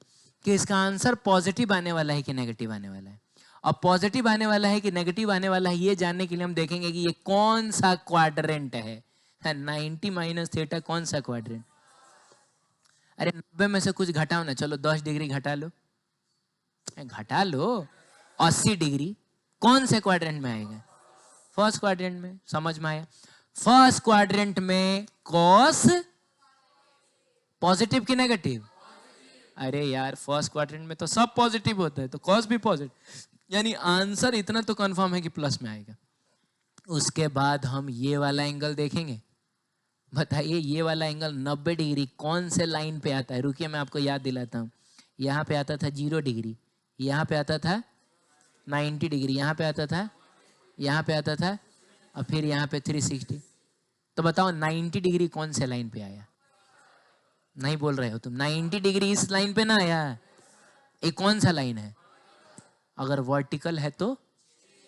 कि इसका आंसर पॉजिटिव आने वाला है कि नेगेटिव आने वाला है। अब पॉजिटिव आने वाला है कि नेगेटिव आने वाला है, ये जानने के लिए हम देखेंगे कि ये कौन सा क्वाड्रेंट है। 90 माइनस थीटा कौन सा क्वाड्रेंट? अरे 90 में से कुछ घटाओ ना, चलो 10 डिग्री घटा लो, घटा लो। 80 डिग्री कौन से क्वाड्रेंट में आएगा? फर्स्ट क्वाड्रेंट में। समझ में आया? फर्स्ट क्वाड्रेंट में कॉस पॉजिटिव कि नेगेटिव? अरे यार, फर्स्ट क्वाड्रेंट में तो सब पॉजिटिव होता है, तो कॉस भी पॉजिटिव, यानी आंसर इतना तो कंफर्म है कि प्लस में आएगा। उसके बाद हम ये वाला एंगल देखेंगे। बताइए, ये वाला एंगल 90 डिग्री कौन से लाइन पे आता है? रुकिए, मैं आपको याद दिलाता हूँ। यहाँ पे आता था 0 डिग्री, यहाँ पे आता था 90 डिग्री, यहाँ पे आता था, यहाँ पे आता था, और फिर यहाँ पे 360। तो बताओ 90 डिग्री कौन से लाइन पे आया? नहीं बोल रहे हो तुम। 90 डिग्री इस लाइन पे ना आया। ये कौन सा लाइन है? अगर वर्टिकल है तो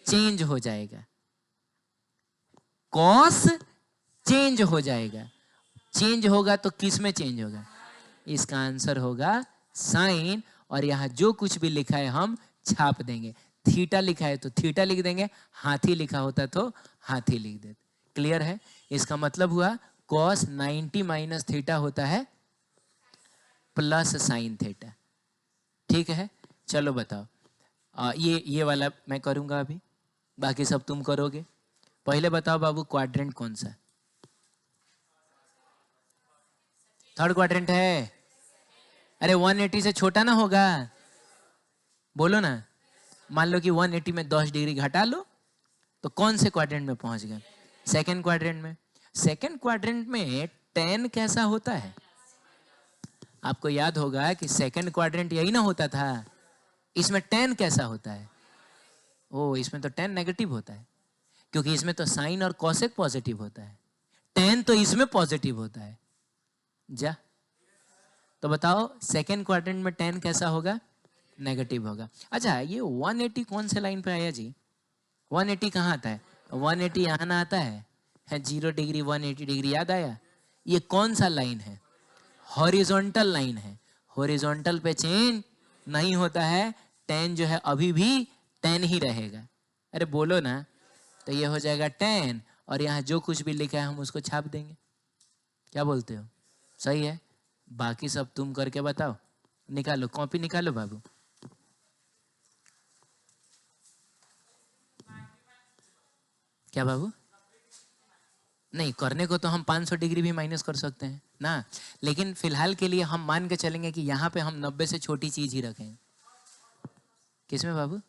चेंज हो जाएगा, कॉस चेंज हो जाएगा। चेंज होगा तो किस में चेंज होगा? इसका आंसर होगा साइन। और यहां जो कुछ भी लिखा है हम छाप देंगे। थीटा लिखा है तो थीटा लिख देंगे, हाथी लिखा होता तो हाथी लिख देते। क्लियर है? इसका मतलब हुआ कॉस 90 माइनस थीटा होता है प्लस साइन थीटा। ठीक है, चलो बताओ। ये वाला मैं करूंगा अभी, बाकी सब तुम करोगे। पहले बताओ बाबू, क्वाड्रेंट कौन सा? थर्ड क्वाड्रेंट है। अरे 180 से छोटा ना होगा, बोलो ना। मान लो कि 180 में 10 डिग्री घटा लो, तो कौन से क्वाड्रेंट में पहुंच गए? सेकेंड क्वाड्रेंट में। सेकेंड क्वाड्रेंट में 10 कैसा होता है? आपको याद होगा कि सेकेंड क्वाड्रेंट यही ना होता था। इसमें 10 कैसा होता है? ओ, इसमें तो 10 नेगेटिव होता है, क्योंकि इसमें तो साइन और कॉसेक पॉजिटिव होता है। 10 तो इसमें पॉजिटिव होता है। जा, तो बताओ सेकेंड क्वाड्रेंट में 10 कैसा होगा? नेगेटिव होगा। अच्छा, ये 180 कौन से लाइन पे आया जी? 180 कहाँ आता है? 180 यहाँ ना आता है। 0 डिग्री 180 डिग्री, याद आया? ये कौन सा लाइन है? हॉरिजॉन्टल लाइन है। हॉरिजॉन्टल पे चेंज नहीं होता है, tan जो है अभी भी tan ही रहेगा। अरे बोलो ना, तो ये हो जाएगा tan, और यहाँ जो कुछ भी लिखा है हम उसको छाप देंगे। क्या बोलते हो? सही है। बाकी सब तुम करके बताओ। निकालो, कॉपी निकालो बाबू। क्या बाबू? नहीं, करने को तो हम 500 डिग्री भी माइनस कर सकते हैं ना, लेकिन फिलहाल के लिए हम मान के चलेंगे कि यहाँ पे हम 90 से छोटी चीज ही रखें। किसमें बाबू?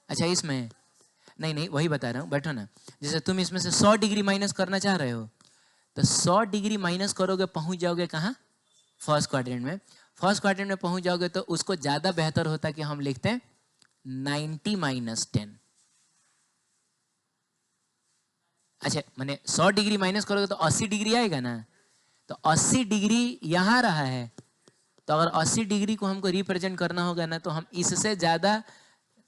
अच्छा इसमें। नहीं नहीं, वही बता रहा हूँ, बैठो ना। जैसे तुम इसमें से 100 डिग्री माइनस करना चाह रहे हो, तो 100 डिग्री माइनस करोगे, पहुंच जाओगे कहाँ? फर्स्ट क्वाड्रेंट में। फर्स्ट क्वाड्रेंट में पहुंच जाओगे तो उसको ज्यादा बेहतर होता कि हम लिखते हैं 90 माइनस 10। अच्छा, मैंने 100 डिग्री माइनस करोगे तो 80 डिग्री आएगा ना, तो 80 डिग्री यहाँ रहा है, तो अगर 80 डिग्री को हमको रिप्रेजेंट करना होगा ना, तो हम इससे ज्यादा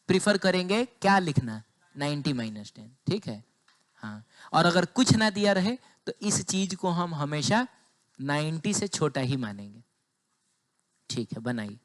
प्रिफर करेंगे क्या लिखना? 90 माइनस 10, ठीक है। हाँ, और अगर कुछ ना दिया रहे तो इस चीज को हम हमेशा 90 से छोटा ही मानेंगे। ठीक है, बनाइए।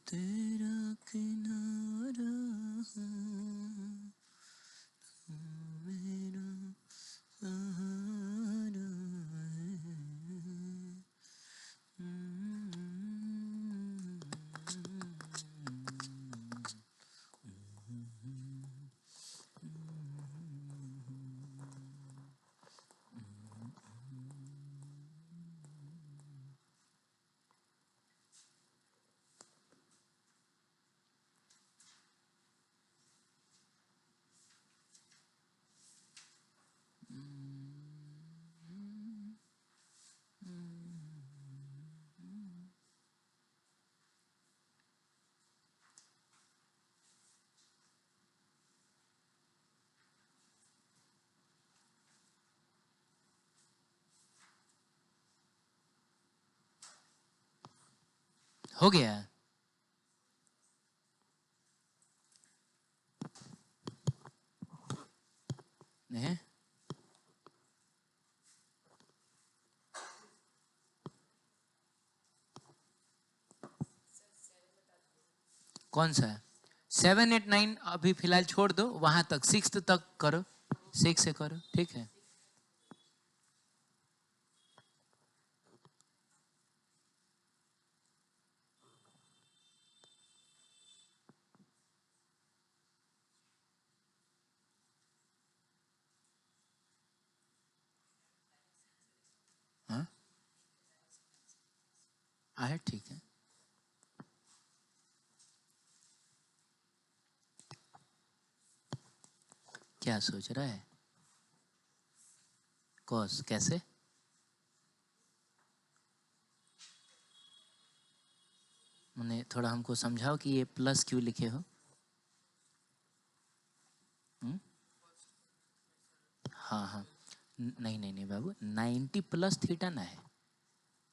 तेरा किनारा मेरा सहारा हो गया। नहीं, कौन सा है? 7 8 9 अभी फिलहाल छोड़ दो, वहां तक 6 तक करो, 6 से करो, ठीक है। हाँ है, ठीक है। क्या सोच रहा है? कॉस कैसे? मैंने थोड़ा हमको समझाओ कि ये प्लस क्यों लिखे हो। हाँ हाँ, नहीं नहीं नहीं बाबू, 90 प्लस थीटा ना है,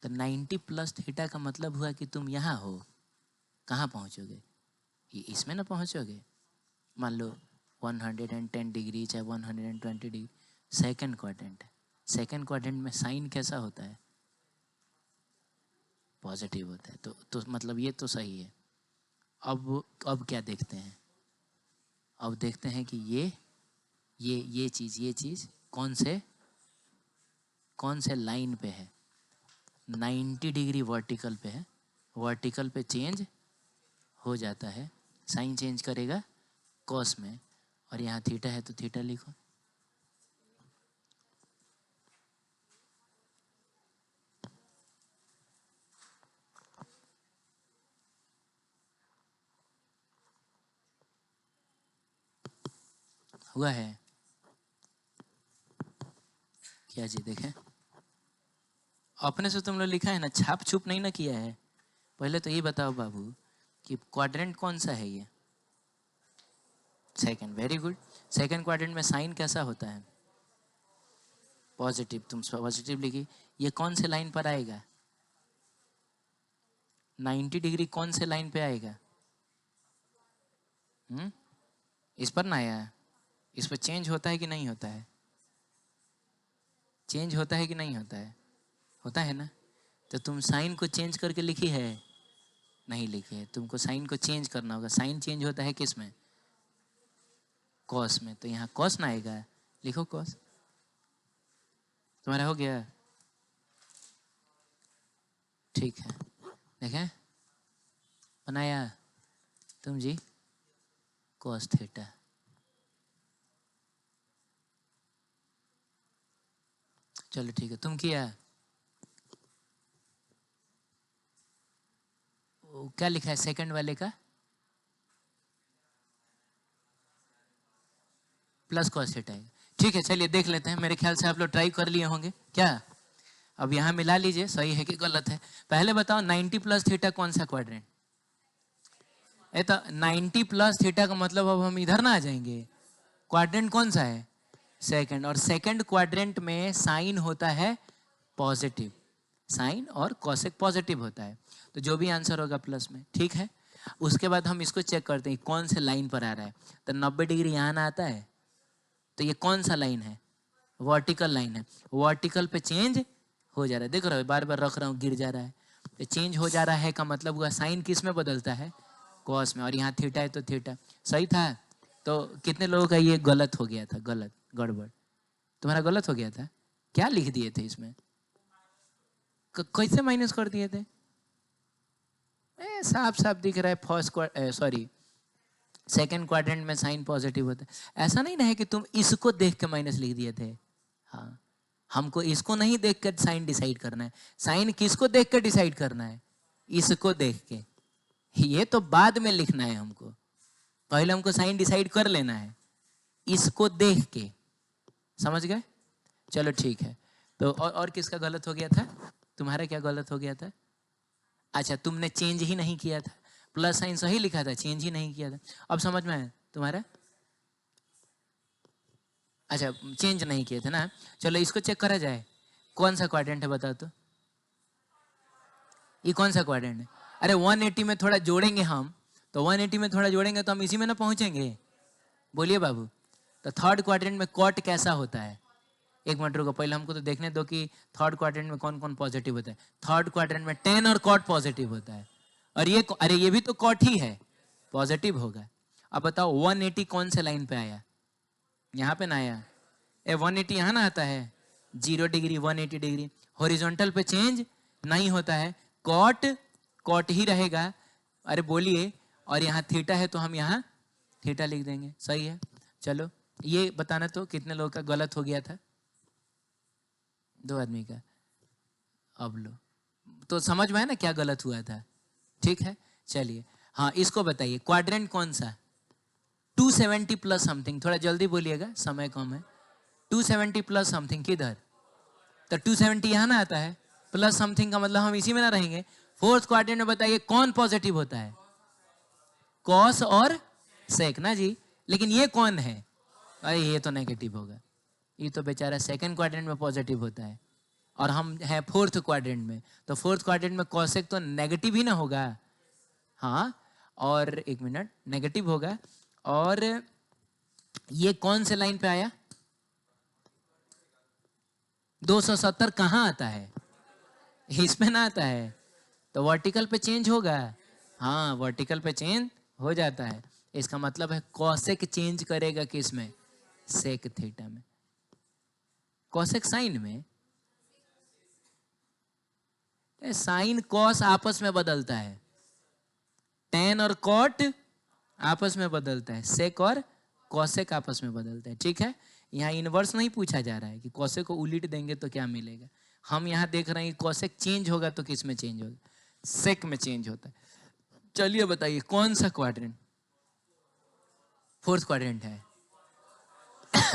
तो 90 प्लस थीटा का मतलब हुआ कि तुम यहाँ हो, कहाँ पहुँचोगे? ये इसमें ना पहुँचोगे। मान लो 110 डिग्री चाहे 120 डिग्री, सेकेंड क्वाड्रेंट है। सेकेंड क्वाड्रेंट में साइन कैसा होता है? पॉजिटिव होता है, तो मतलब ये तो सही है। अब क्या देखते हैं? अब देखते हैं कि ये चीज़ कौन से लाइन पे है? 90 डिग्री वर्टिकल पे है। वर्टिकल पे चेंज हो जाता है, साइन चेंज करेगा कॉस में, और यहाँ थीटा है तो थीटा लिखो। हुआ है क्या जी? देखें, अपने से तुम लोग लिखा है ना, छाप छुप नहीं ना किया है। पहले तो ये बताओ बाबू कि क्वाड्रेंट कौन सा है ये? Second, very good. Second quadrant में साइन कैसा होता है? पॉजिटिव, तुम पॉजिटिव लिखी। ये कौन से लाइन पर आएगा? 90 डिग्री कौन से लाइन पे आएगा? इस पर ना आया, इस पर चेंज होता है कि नहीं होता है? चेंज होता है कि नहीं होता है? होता है ना। तो तुम साइन को चेंज करके लिखी है? नहीं लिखी है। तुमको साइन को चेंज करना होगा। साइन चेंज होता है किस में? कॉस में। तो यहाँ कॉस ना आएगा, लिखो कॉस। तुम्हारा हो गया? ठीक है, देखें बनाया तुम जी, कॉस थीटा। चलो ठीक है, तुम किया? क्या लिखा है सेकंड वाले का? प्लस कॉस थीटा है। ठीक है, चलिए देख लेते हैं। मेरे ख्याल से आप लोग ट्राई कर लिए होंगे क्या? अब यहाँ मिला लीजिए, सही है कि गलत है। पहले बताओ 90 प्लस थीटा कौन सा क्वाड्रेंट? ये तो 90 प्लस थीटा का मतलब अब हम इधर ना आ जाएंगे। क्वाड्रेंट कौन सा है? सेकंड। और सेकंड क्वाड्रेंट में साइन होता है पॉजिटिव। साइन और कॉसेक पॉजिटिव होता है, तो जो भी आंसर होगा प्लस में। ठीक है, उसके बाद हम इसको चेक करते हैं कौन से लाइन पर आ रहा है। तो 90 डिग्री यहाँ ना आता है, तो ये कौन सा लाइन है? वर्टिकल लाइन है। वर्टिकल पे चेंज हो जा रहा है, देख रहे हो, बार बार रख रहा हूँ, गिर जा रहा है। तो चेंज हो जा रहा है का मतलब हुआ साइन किस में बदलता है? कॉस में। और यहाँ थीटा है तो थीटा सही था। तो कितने लोगों का ये गलत हो गया था? गलत, गड़बड़ तुम्हारा गलत हो गया था। क्या लिख दिए थे इसमें? कैसे माइनस कर दिए थे? साफ साफ दिख रहा है फर्स्ट सॉरी सेकंड क्वाड्रेंट में साइन पॉजिटिव होता है। ऐसा नहीं ना है कि तुम इसको देख के माइनस लिख दिए थे। हाँ, हमको इसको नहीं देख कर साइन डिसाइड करना है। साइन किसको देख कर डिसाइड करना है? इसको देख के। ये तो बाद में लिखना है हमको, पहले हमको साइन डिसाइड कर लेना है इसको देख के। समझ गए? चलो ठीक है। तो और किसका गलत हो गया था? तुम्हारा क्या गलत हो गया था? अच्छा, तुमने चेंज ही नहीं किया था। प्लस साइन सही लिखा था, चेंज ही नहीं किया था। अब समझ में आया तुम्हारा? अच्छा, चेंज नहीं किए थे ना। चलो इसको चेक करा जाए, कौन सा क्वाड्रेंट है बताओ तो। ये कौन सा क्वाड्रेंट है? अरे 180 में थोड़ा जोड़ेंगे हम, तो 180 में थोड़ा जोड़ेंगे तो हम इसी में ना पहुंचेंगे। बोलिए बाबू। तो थर्ड क्वाड्रेंट में कॉट कैसा होता है? एक मिनट रुको, पहले हमको तो देखने दो कि थर्ड क्वाड्रेंट में कौन कौन पॉजिटिव होता है। थर्ड क्वाड्रेंट में टेन और कॉट पॉजिटिव होता है। और ये, अरे ये भी तो कॉट ही है, पॉजिटिव होगा। अब बताओ 180 कौन से लाइन पे आया? यहाँ पे ना आया। 180 यहाँ ना आता है। 0 डिग्री 180 डिग्री हॉरिजॉन्टल पे चेंज नहीं होता है। कॉट कॉट ही रहेगा। अरे बोलिए। और यहाँ थीटा है तो हम यहाँ थीटा लिख देंगे। सही है। चलो ये बताना तो कितने लोगों का गलत हो गया था? 2 आदमी का। अब लो, तो समझ में है ना क्या गलत हुआ था? ठीक है, चलिए। हाँ, इसको बताइए क्वाड्रेंट कौन सा? 270 प्लस समथिंग, थोड़ा जल्दी बोलिएगा, समय कम है। 270 प्लस समथिंग किधर? तो 270 यहाँ ना आता है। प्लस समथिंग का मतलब हम इसी में ना रहेंगे। फोर्थ क्वाड्रेंट में बताइए कौन पॉजिटिव होता है? कॉस और सेक ना जी। लेकिन ये कौन है? अरे ये तो नेगेटिव होगा। ये तो बेचारा सेकंड क्वाड्रेंट में पॉजिटिव होता है और हम हैं फोर्थ क्वाड्रेंट में। तो फोर्थ क्वाड्रेंट में कॉसेक तो नेगेटिव ही ना होगा। हाँ, और एक मिनट, नेगेटिव होगा। और ये कौन से लाइन पे आया? 270 कहाँ आता है? इसमें ना आता है। तो वर्टिकल पे चेंज होगा। हाँ, वर्टिकल पे चेंज हो जाता है। इसका मतलब है कॉसेक चेंज करेगा किस में? सेक थीटा में। कॉसेक साइन में। साइन कॉस आपस में बदलता है। टेन और कॉट आपस में बदलता है। सेक और कॉसेक आपस में बदलता है। ठीक है, यहाँ इनवर्स नहीं पूछा जा रहा है कि कॉसेक को उलट देंगे तो क्या मिलेगा। हम यहाँ देख रहे हैं कॉसेक चेंज होगा तो किस में चेंज होगा? सेक में चेंज होता है। चलिए बताइए कौन सा क्वाड्रेंट फोर्थ क्वाड्रेंट है?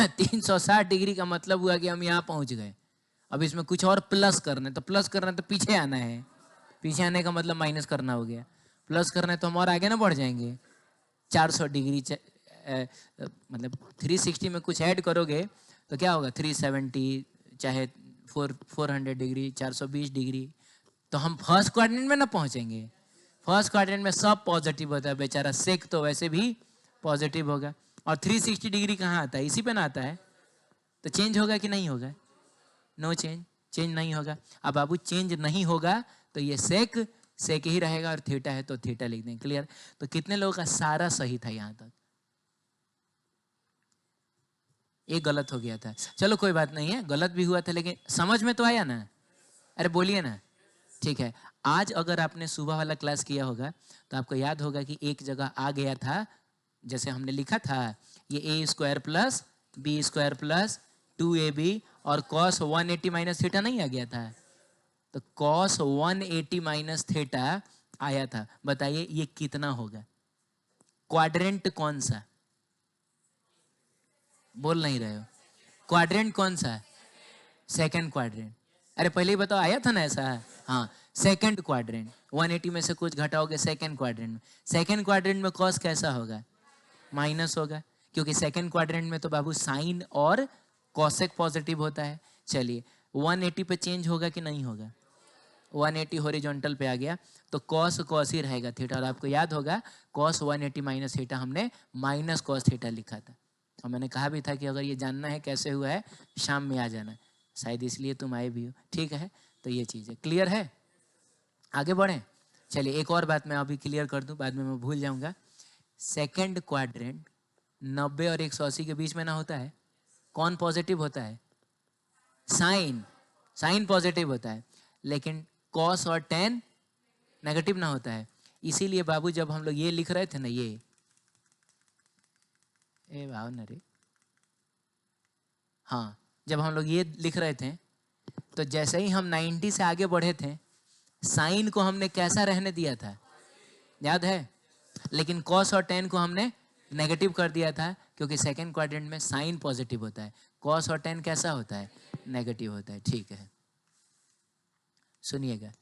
360 डिग्री का मतलब हुआ कि हम यहाँ पहुंच गए। अब इसमें कुछ और प्लस करना है, तो प्लस करना है तो पीछे आना है, पीछे आने का मतलब माइनस करना हो गया, प्लस करना है तो हम और आगे ना बढ़ जाएंगे। 400 डिग्री मतलब 360 में कुछ ऐड करोगे तो क्या होगा, 370 चाहे 400 डिग्री, 420 डिग्री, तो हम फर्स्ट क्वाड्रेंट में ना पहुंचेंगे। फर्स्ट क्वाड्रेंट में सब पॉजिटिव होता है, बेचारा सेक तो वैसे भी पॉजिटिव होगा। और 360 डिग्री कहाँ आता है, इसी पे ना आता है, तो चेंज होगा कि नहीं होगा? नो चेंज, चेंज नहीं होगा। अब बाबू चेंज नहीं होगा तो ये सेक सेक ही रहेगा, और थीटा है तो थीटा लिख दें। क्लियर? तो कितने लोगों का सारा सही था यहां तक? एक गलत हो गया था, चलो कोई बात नहीं है, गलत भी हुआ था लेकिन समझ में तो आया ना? अरे बोलिए ना। ठीक है, आज अगर आपने सुबह वाला क्लास किया होगा तो आपको याद होगा कि एक जगह आ गया था, जैसे हमने लिखा था ये A square plus B square plus 2ab और कॉस 180 माइनस थीटा नहीं आ गया था? तो कॉस 180 माइनस थीटा आया था। बताइए ये कितना होगा? क्वाड्रेंट कौन सा? बोल नहीं रहे हो? क्वाड्रेंट कौन सा? Second quadrant. अरे पहले ही बताओ, आया था ना ऐसा? हाँ, सेकंड क्वाड्रेंट। 180 में से कुछ घटाओगे सेकंड क्वाड्रेंट में, सेकंड क्वाड्रेंट में कॉस कैसा होगा? माइनस होगा, क्योंकि सेकंड क्वाड्रेंट में तो बाबू साइन और कॉसेक पॉजिटिव होता है। चलिए 180 पे चेंज होगा कि नहीं होगा? 180 हॉरिजॉन्टल पे आ गया तो कॉस कॉस ही रहेगा थीटा। और आपको याद होगा कॉस 180 माइनस थीटा हमने माइनस कॉस थीटा लिखा था, और मैंने कहा भी था कि अगर ये जानना है कैसे हुआ है शाम में आ जाना, शायद इसलिए तुम आए भी हो। ठीक है, तो ये चीज़ है। क्लियर है? आगे बढ़ें। चलिए एक और बात मैं अभी क्लियर कर दूं, बाद में मैं भूल जाऊंगा। सेकंड क्वाड्रेंट 90 और 180 के बीच में ना होता है, कौन पॉजिटिव होता है? साइन, साइन पॉजिटिव होता है, लेकिन कॉस और टेन नेगेटिव ना होता है। इसीलिए बाबू जब हम लोग ये लिख रहे थे ना, ये भाव न रे, हाँ, जब हम लोग ये लिख रहे थे तो जैसे ही हम 90 से आगे बढ़े थे, साइन को हमने कैसा रहने दिया था, याद है? लेकिन कॉस और टेन को हमने नेगेटिव कर दिया था, क्योंकि सेकंड क्वाड्रेंट में साइन पॉजिटिव होता है, कॉस और टेन कैसा होता है? नेगेटिव होता है। ठीक है, सुनिएगा,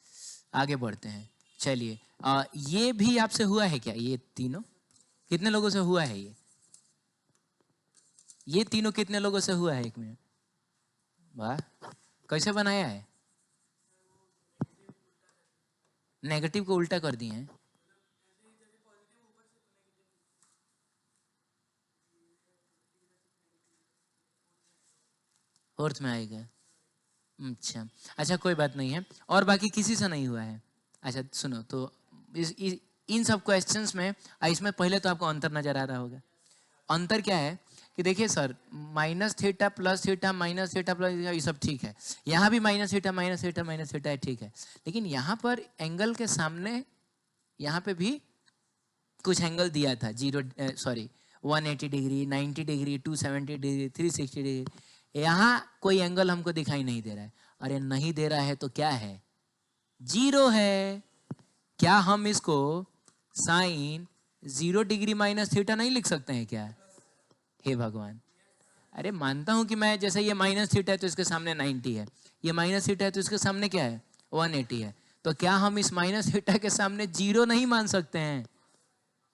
आगे बढ़ते हैं। चलिए ये भी आपसे हुआ है क्या? ये तीनों कितने लोगों से हुआ है? ये तीनों कितने लोगों से हुआ है? एक मिनट, वाह, कैसे बनाया है? नेगेटिव को उल्टा कर दिए हैं। फोर्थ में आएगा। अच्छा अच्छा, कोई बात नहीं है। और बाकी किसी से नहीं हुआ है? अच्छा सुनो, तो इन सब क्वेश्चंस में इसमें पहले तो आपको अंतर नजर आ रहा होगा। अंतर क्या है कि देखिए sir, minus theta plus theta minus theta plus, ये सब ठीक है, यहाँ भी minus theta minus theta minus theta है, ठीक है, लेकिन यहाँ पर एंगल के सामने यहाँ पे भी कुछ एंगल दिया था, 180 डिग्री, 90 डिग्री, 270 डिग्री, 360 डिग्री। यहाँ कोई एंगल हमको दिखाई नहीं दे रहा है। अरे नहीं दे रहा है तो क्या है? जीरो है। क्या हम इसको साइन 0 डिग्री माइनस थीटा नहीं लिख सकते हैं क्या? हे भगवान, अरे मानता हूं कि मैं, जैसे ये माइनस थीटा है तो इसके सामने 90 है, ये माइनस थीटा है तो इसके सामने क्या है? 180 है। तो क्या हम इस माइनस थीटा के सामने जीरो नहीं मान सकते हैं?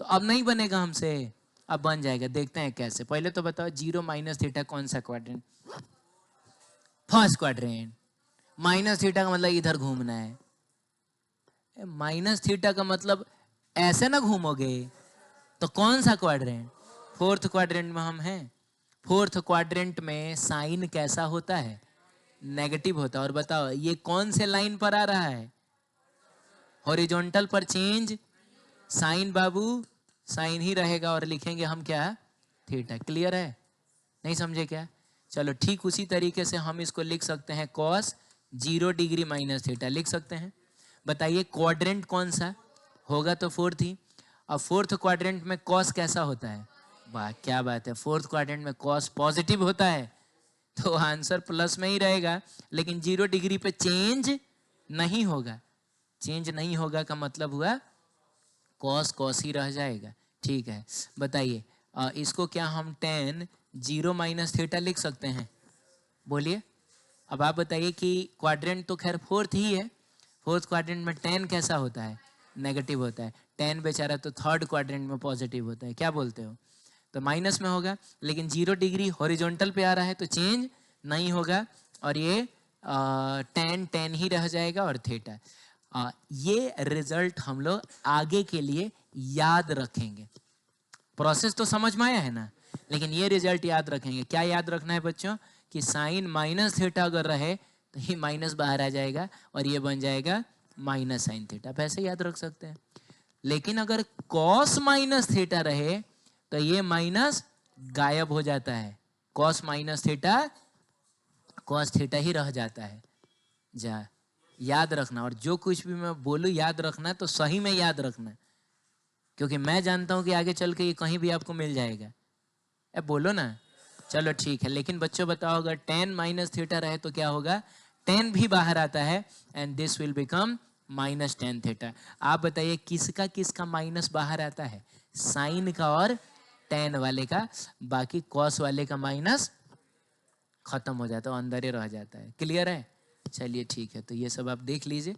तो अब नहीं बनेगा हमसे, अब बन जाएगा। देखते हैं कैसे। पहले तो बताओ, जीरो माइनस थीटा कौन सा quadrant? First quadrant. Minus theta का मतलब इधर घूमना है, माइनस थीटा का मतलब ऐसे ना घूमोगे, तो कौन सा क्वाड्रेंट? फोर्थ क्वाड्रेंट में हम हैं। फोर्थ क्वाड्रेंट में साइन कैसा होता है? नेगेटिव होता है। और बताओ ये कौन से लाइन पर आ रहा है? हॉरिजॉन्टल पर चेंज, साइन बाबू साइन ही रहेगा, और लिखेंगे हम क्या? थीटा। क्लियर है? नहीं समझे क्या? चलो ठीक उसी तरीके से हम इसको लिख सकते हैं, कॉस 0 डिग्री माइनस थीटा लिख सकते हैं। बताइए क्वाड्रेंट कौन सा होगा? तो फोर्थ ही। अब फोर्थ क्वाड्रेंट में कॉस कैसा होता है? वाह क्या बात है, फोर्थ क्वाड्रेंट में कॉस पॉजिटिव होता है, तो आंसर प्लस में ही रहेगा। लेकिन 0 डिग्री पे चेंज नहीं होगा। चेंज नहीं होगा का मतलब हुआ कॉस कॉस ही रह जाएगा। ठीक है, बताइए इसको क्या हम tan 0 माइनस थीटा लिख सकते हैं? बोलिए। अब आप बताइए कि क्वाड्रेंट तो खैर फोर्थ ही है, फोर्थ क्वाड्रेंट में tan कैसा होता है? नेगेटिव होता है। tan बेचारा तो थर्ड क्वाड्रेंट में पॉजिटिव होता है, क्या बोलते हो? तो माइनस में होगा, लेकिन 0 डिग्री हॉरिजॉन्टल पे आ रहा है तो चेंज नहीं होगा, और ये tan ही रह जाएगा और थीटा। ये रिजल्ट हम लोग आगे के लिए याद रखेंगे। प्रोसेस तो समझ में आया है ना, लेकिन ये रिजल्ट याद रखेंगे। क्या याद रखना है बच्चों? कि साइन माइनस थीटा अगर रहे तो ये माइनस बाहर आ जाएगा और ये बन जाएगा माइनस साइन थीटा, वैसे याद रख सकते हैं। लेकिन अगर कॉस माइनस थीटा रहे तो ये माइनस गायब हो जाता है, cos minus theta cos theta ही रह जाता है। जा याद रखना, और जो कुछ भी मैं बोलूं याद रखना, तो सही में याद रखना, क्योंकि मैं जानता हूं कि आगे चल के ये कहीं भी आपको मिल जाएगा। बोलो ना, चलो ठीक है। लेकिन बच्चों बताओ, अगर tan माइनस थीटा रहे तो क्या होगा? tan भी बाहर आता है and this will become minus tan theta. आप बताइए किसका किसका माइनस बाहर आता है? साइन का और tan वाले का, बाकी कॉस वाले का माइनस खत्म हो जाता है, अंदर ही रह जाता है। क्लियर है? चलिए ठीक है, तो ये सब आप देख लीजिए।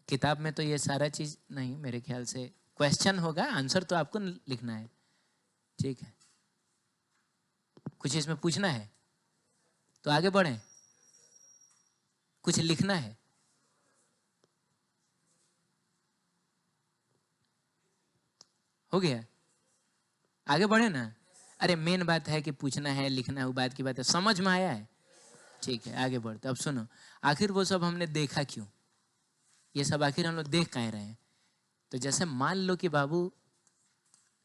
किताब में तो ये सारा चीज नहीं, मेरे ख्याल से क्वेश्चन होगा, आंसर तो आपको लिखना है। ठीक है, कुछ इसमें पूछना है तो आगे बढ़ें, कुछ लिखना है? हो गया, आगे बढ़े ना। अरे मेन बात है कि पूछना है, लिखना है, वो बात की बात है। समझ में आया है? ठीक है, आगे बढ़ते। अब सुनो, आखिर वो सब हमने देखा क्यों? ये सब आखिर हम लोग देख कहाँ रहे हैं? तो जैसे मान लो कि बाबू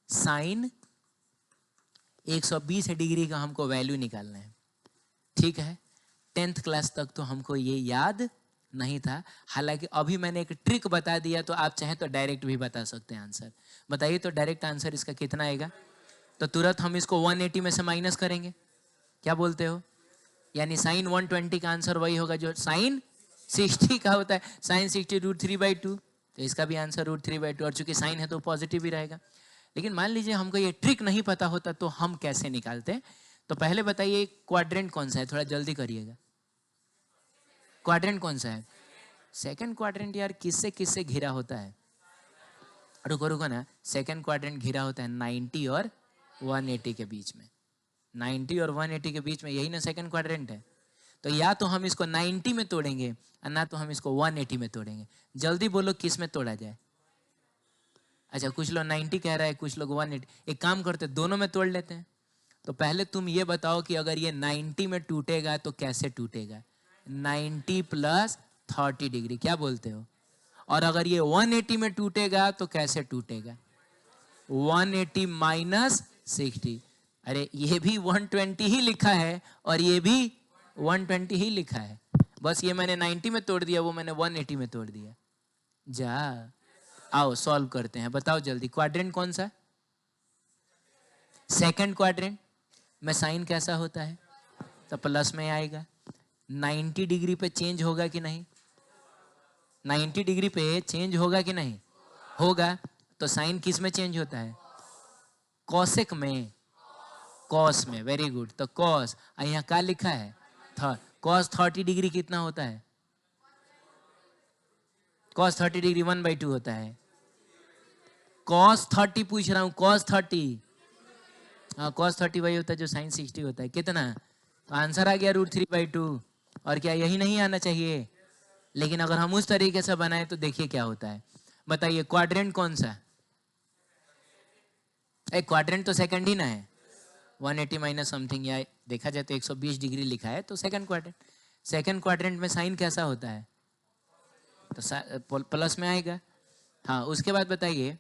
साइन 120 डिग्री का हमको वैल्यू निकालना है, ठीक है। 10th क्लास तक तो हमको ये याद नहीं था, हालांकि अभी मैंने एक ट्रिक बता दिया, तो आप चाहे तो डायरेक्ट भी बता सकते हैं आंसर। बताइए तो डायरेक्ट आंसर इसका कितना आएगा? तो तुरंत हम इसको 180 में से माइनस करेंगे, क्या बोलते हो? यानी साइन 120 का आंसर वही होगा जो साइन 60 का होता है। साइन 60 √3/2, तो इसका भी आंसर √3/2, और चूंकि साइन है तो पॉजिटिव ही रहेगा। लेकिन मान लीजिए हमको ये ट्रिक नहीं पता होता, तो हम कैसे निकालते? तो पहले बताइए क्वाड्रेंट कौन सा है, थोड़ा जल्दी करिएगा। क्वाड्रेंट कौन सा है? सेकंड क्वाड्रेंट यार किससे किससे घिरा होता है? रुको रुको ना, सेकंड क्वाड्रेंट घिरा होता है 90 और 180 के बीच में। 90 और 180 के बीच में, यही ना सेकंड क्वाड्रेंट है। तो या तो हम इसको 90 में तोड़ेंगे, और ना तो हम इसको 180 में तोड़ेंगे। जल्दी बोलो किस में तोड़ा जाए? अच्छा, कुछ लोग 90 कह रहा है, कुछ लोग 180। एक काम करते, दोनों में तोड़ लेते हैं। तो पहले तुम ये बताओ कि अगर ये 90 में टूटेगा तो कैसे टूटेगा? 90 प्लस 30 डिग्री, क्या बोलते हो? और अगर ये 180 में टूटेगा तो कैसे टूटेगा? 180 माइनस 60। अरे ये भी 120 ही लिखा है और ये भी 120 ही लिखा है, बस ये मैंने 90 में तोड़ दिया, वो मैंने 180 में तोड़ दिया। जा आओ सॉल्व करते हैं, बताओ जल्दी। क्वाड्रेंट कौन सा? सेकंड क्वाड्रेंट में साइन कैसा होता है? तो प्लस में आएगा। 90 डिग्री पे चेंज होगा कि नहीं? 90 डिग्री पे चेंज होगा कि नहीं? होगा। तो साइन किस में चेंज होता है? कॉसेक में, कॉस में। Very good. तो कॉस, यहाँ क्या लिखा है? कॉस 30 डिग्री कितना होता है? कॉस 30 डिग्री 1/2 होता है। कॉस 30 पूछ रहा हूँ, कॉस 30। हाँ, कॉस 30 वही होता है जो साइन 60 होता है। कितना? तो आंसर आ गया √3/2। और क्या यही नहीं आना चाहिए? लेकिन अगर हम उस तरीके से बनाए तो देखिए क्या होता है। बताइए क्वाड्रेंट कौन सा? एक क्वाड्रेंट तो सेकंड ही ना है। 180 माइनस समथिंग, या देखा जाए तो 120 डिग्री लिखा है, तो सेकंड क्वाड्रेंट। सेकंड क्वाड्रेंट में साइन कैसा होता है? तो प्लस में आएगा। हाँ, उसके बाद बताइए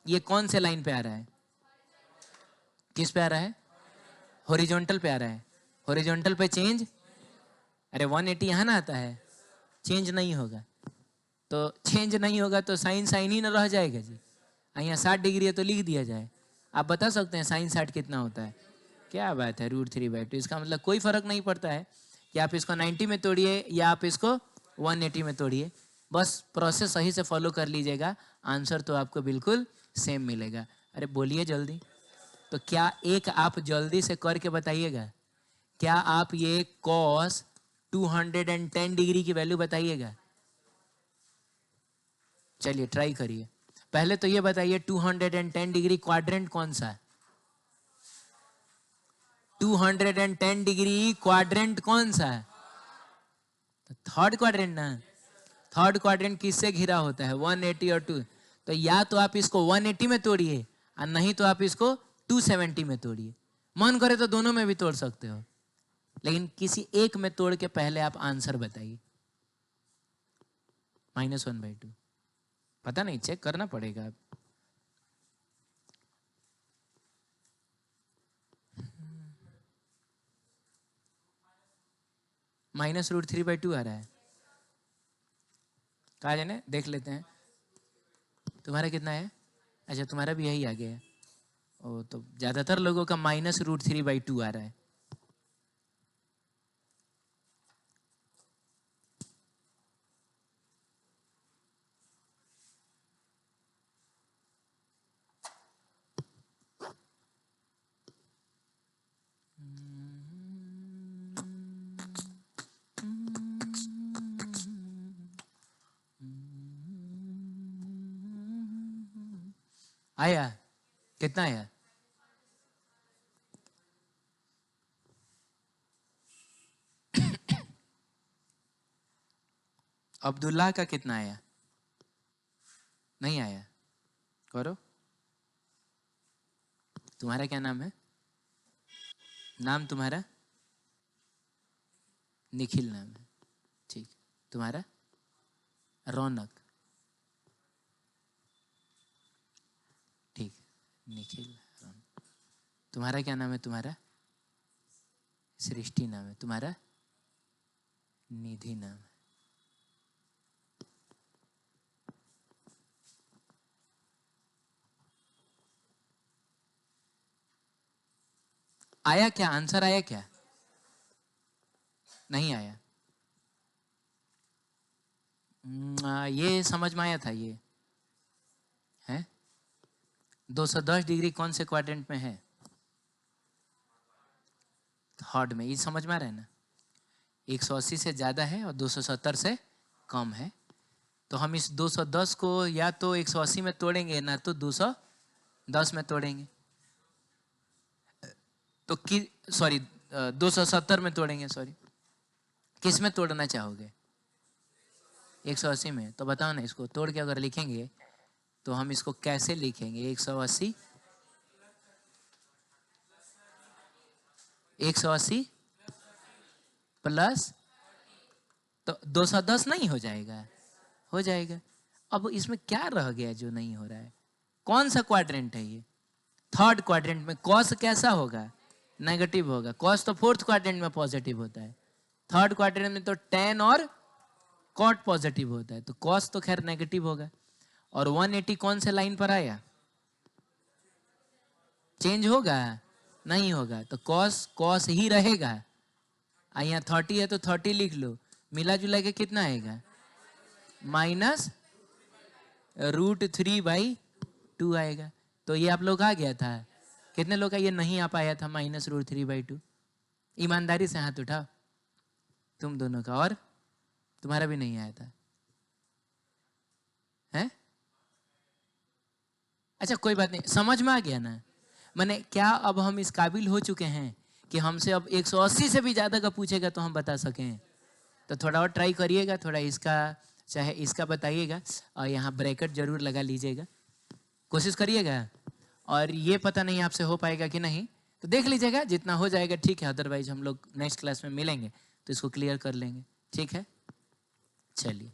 ये कौन से लाइन पे आ रहा है? किस पे आ रहा है? हॉरिजॉन्टल पे आ रहा है। हॉरिजॉन्टल पे चेंज, अरे 180 यहाँ ना आता है, चेंज नहीं होगा। तो चेंज नहीं होगा तो साइन साइन ही ना रह जाएगा जी। यहाँ 60 डिग्री है तो लिख दिया जाए। आप बता सकते हैं साइन 60 कितना होता है? क्या बात है, √3/2। इसका मतलब कोई फर्क नहीं पड़ता है कि आप इसको 90 में तोड़िए या आप इसको 180 में तोड़िए, बस प्रोसेस सही से फॉलो कर लीजिएगा, आंसर तो आपको बिल्कुल सेम मिलेगा। अरे बोलिए जल्दी। तो क्या एक आप जल्दी से करके बताइएगा, क्या आप ये cos 210 डिग्री की वैल्यू बताइएगा? चलिए ट्राई करिए। पहले तो ये बताइए 210 डिग्री क्वाड्रेंट कौन सा है? 210 डिग्री क्वाड्रेंट कौन सा है? थर्ड क्वाड्रेंट ना। थर्ड क्वाड्रेंट किससे घिरा होता है? 180 और 2। तो या तो आप इसको 180 में तोड़िए और नहीं तो आप इसको 270 में तोड़िए। मन करे तो दोनों में भी तोड़ सकते हो, लेकिन किसी एक में तोड़ के पहले आप आंसर बताइए। -1/2 पता नहीं, चेक करना पड़ेगा। आप -√3/2 आ रहा है। कहा जाने, देख लेते हैं। तुम्हारा कितना है? अच्छा, तुम्हारा भी यही आ गया है। ओ, तो ज्यादातर लोगों का -√3/2 आ रहा है। आया? कितना आया? अब्दुल्ला का कितना आया? नहीं आया। करो। तुम्हारा क्या नाम है? नाम तुम्हारा? निखिल नाम है। ठीक। तुम्हारा? रौनक। ठीक, निखिल रौनक। तुम्हारा क्या नाम है? तुम्हारा? सृष्टि नाम है। तुम्हारा? निधि नाम है। आया क्या? आंसर आया क्या? नहीं आया। ये समझ में आया था। ये है 210 डिग्री कौन से क्वाड्रेंट में है? थर्ड में। ये समझ में आ रहा है ना? 180 से ज्यादा है और 270 से कम है। तो हम इस 210 को या तो 180 में तोड़ेंगे ना तो 210 में तोड़ेंगे। तो सॉरी 270 में तोड़ेंगे। सॉरी, किस में तोड़ना चाहोगे? 180 में। तो बताओ ना, इसको तोड़ के अगर लिखेंगे तो हम इसको कैसे लिखेंगे? 180 प्लस तो 210 नहीं हो जाएगा? हो जाएगा। अब इसमें क्या रह गया जो नहीं हो रहा है? कौन सा क्वाड्रेंट है ये? थर्ड क्वाड्रेंट में कॉस कैसा होगा? नेगेटिव होगा। कॉस तो फोर्थ क्वाड्रेंट में पॉजिटिव होता है। थर्ड क्वाड्रेंट में तो टेन और कॉट पॉजिटिव होता है। तो कॉस तो खैर नेगेटिव होगा। और 180 कौन से लाइन पर आया? चेंज होगा? नहीं होगा। तो कॉस कॉस ही रहेगा। यहाँ 30 है तो 30 लिख लो। मिला जुला के कितना आएगा? -√3/2 आएगा। तो ये आप लोग आ गया था। कितने लोग का ये नहीं आ पाया था -√3/2? ईमानदारी से हाथ उठाओ। तुम दोनों का। और तुम्हारा भी नहीं आया था? है? अच्छा, कोई बात नहीं, समझ में आ गया ना? मैंने क्या अब हम इस काबिल हो चुके हैं कि हमसे अब 180 से भी ज्यादा का पूछेगा तो हम बता सकें? तो थोड़ा और ट्राई करिएगा। थोड़ा इसका, चाहे इसका बताइएगा और यहाँ ब्रैकेट जरूर लगा लीजिएगा। कोशिश करिएगा। और ये पता नहीं आपसे हो पाएगा कि नहीं, तो देख लीजिएगा। जितना हो जाएगा ठीक है, अदरवाइज हम लोग नेक्स्ट क्लास में मिलेंगे तो इसको क्लियर कर लेंगे। ठीक है, चलिए।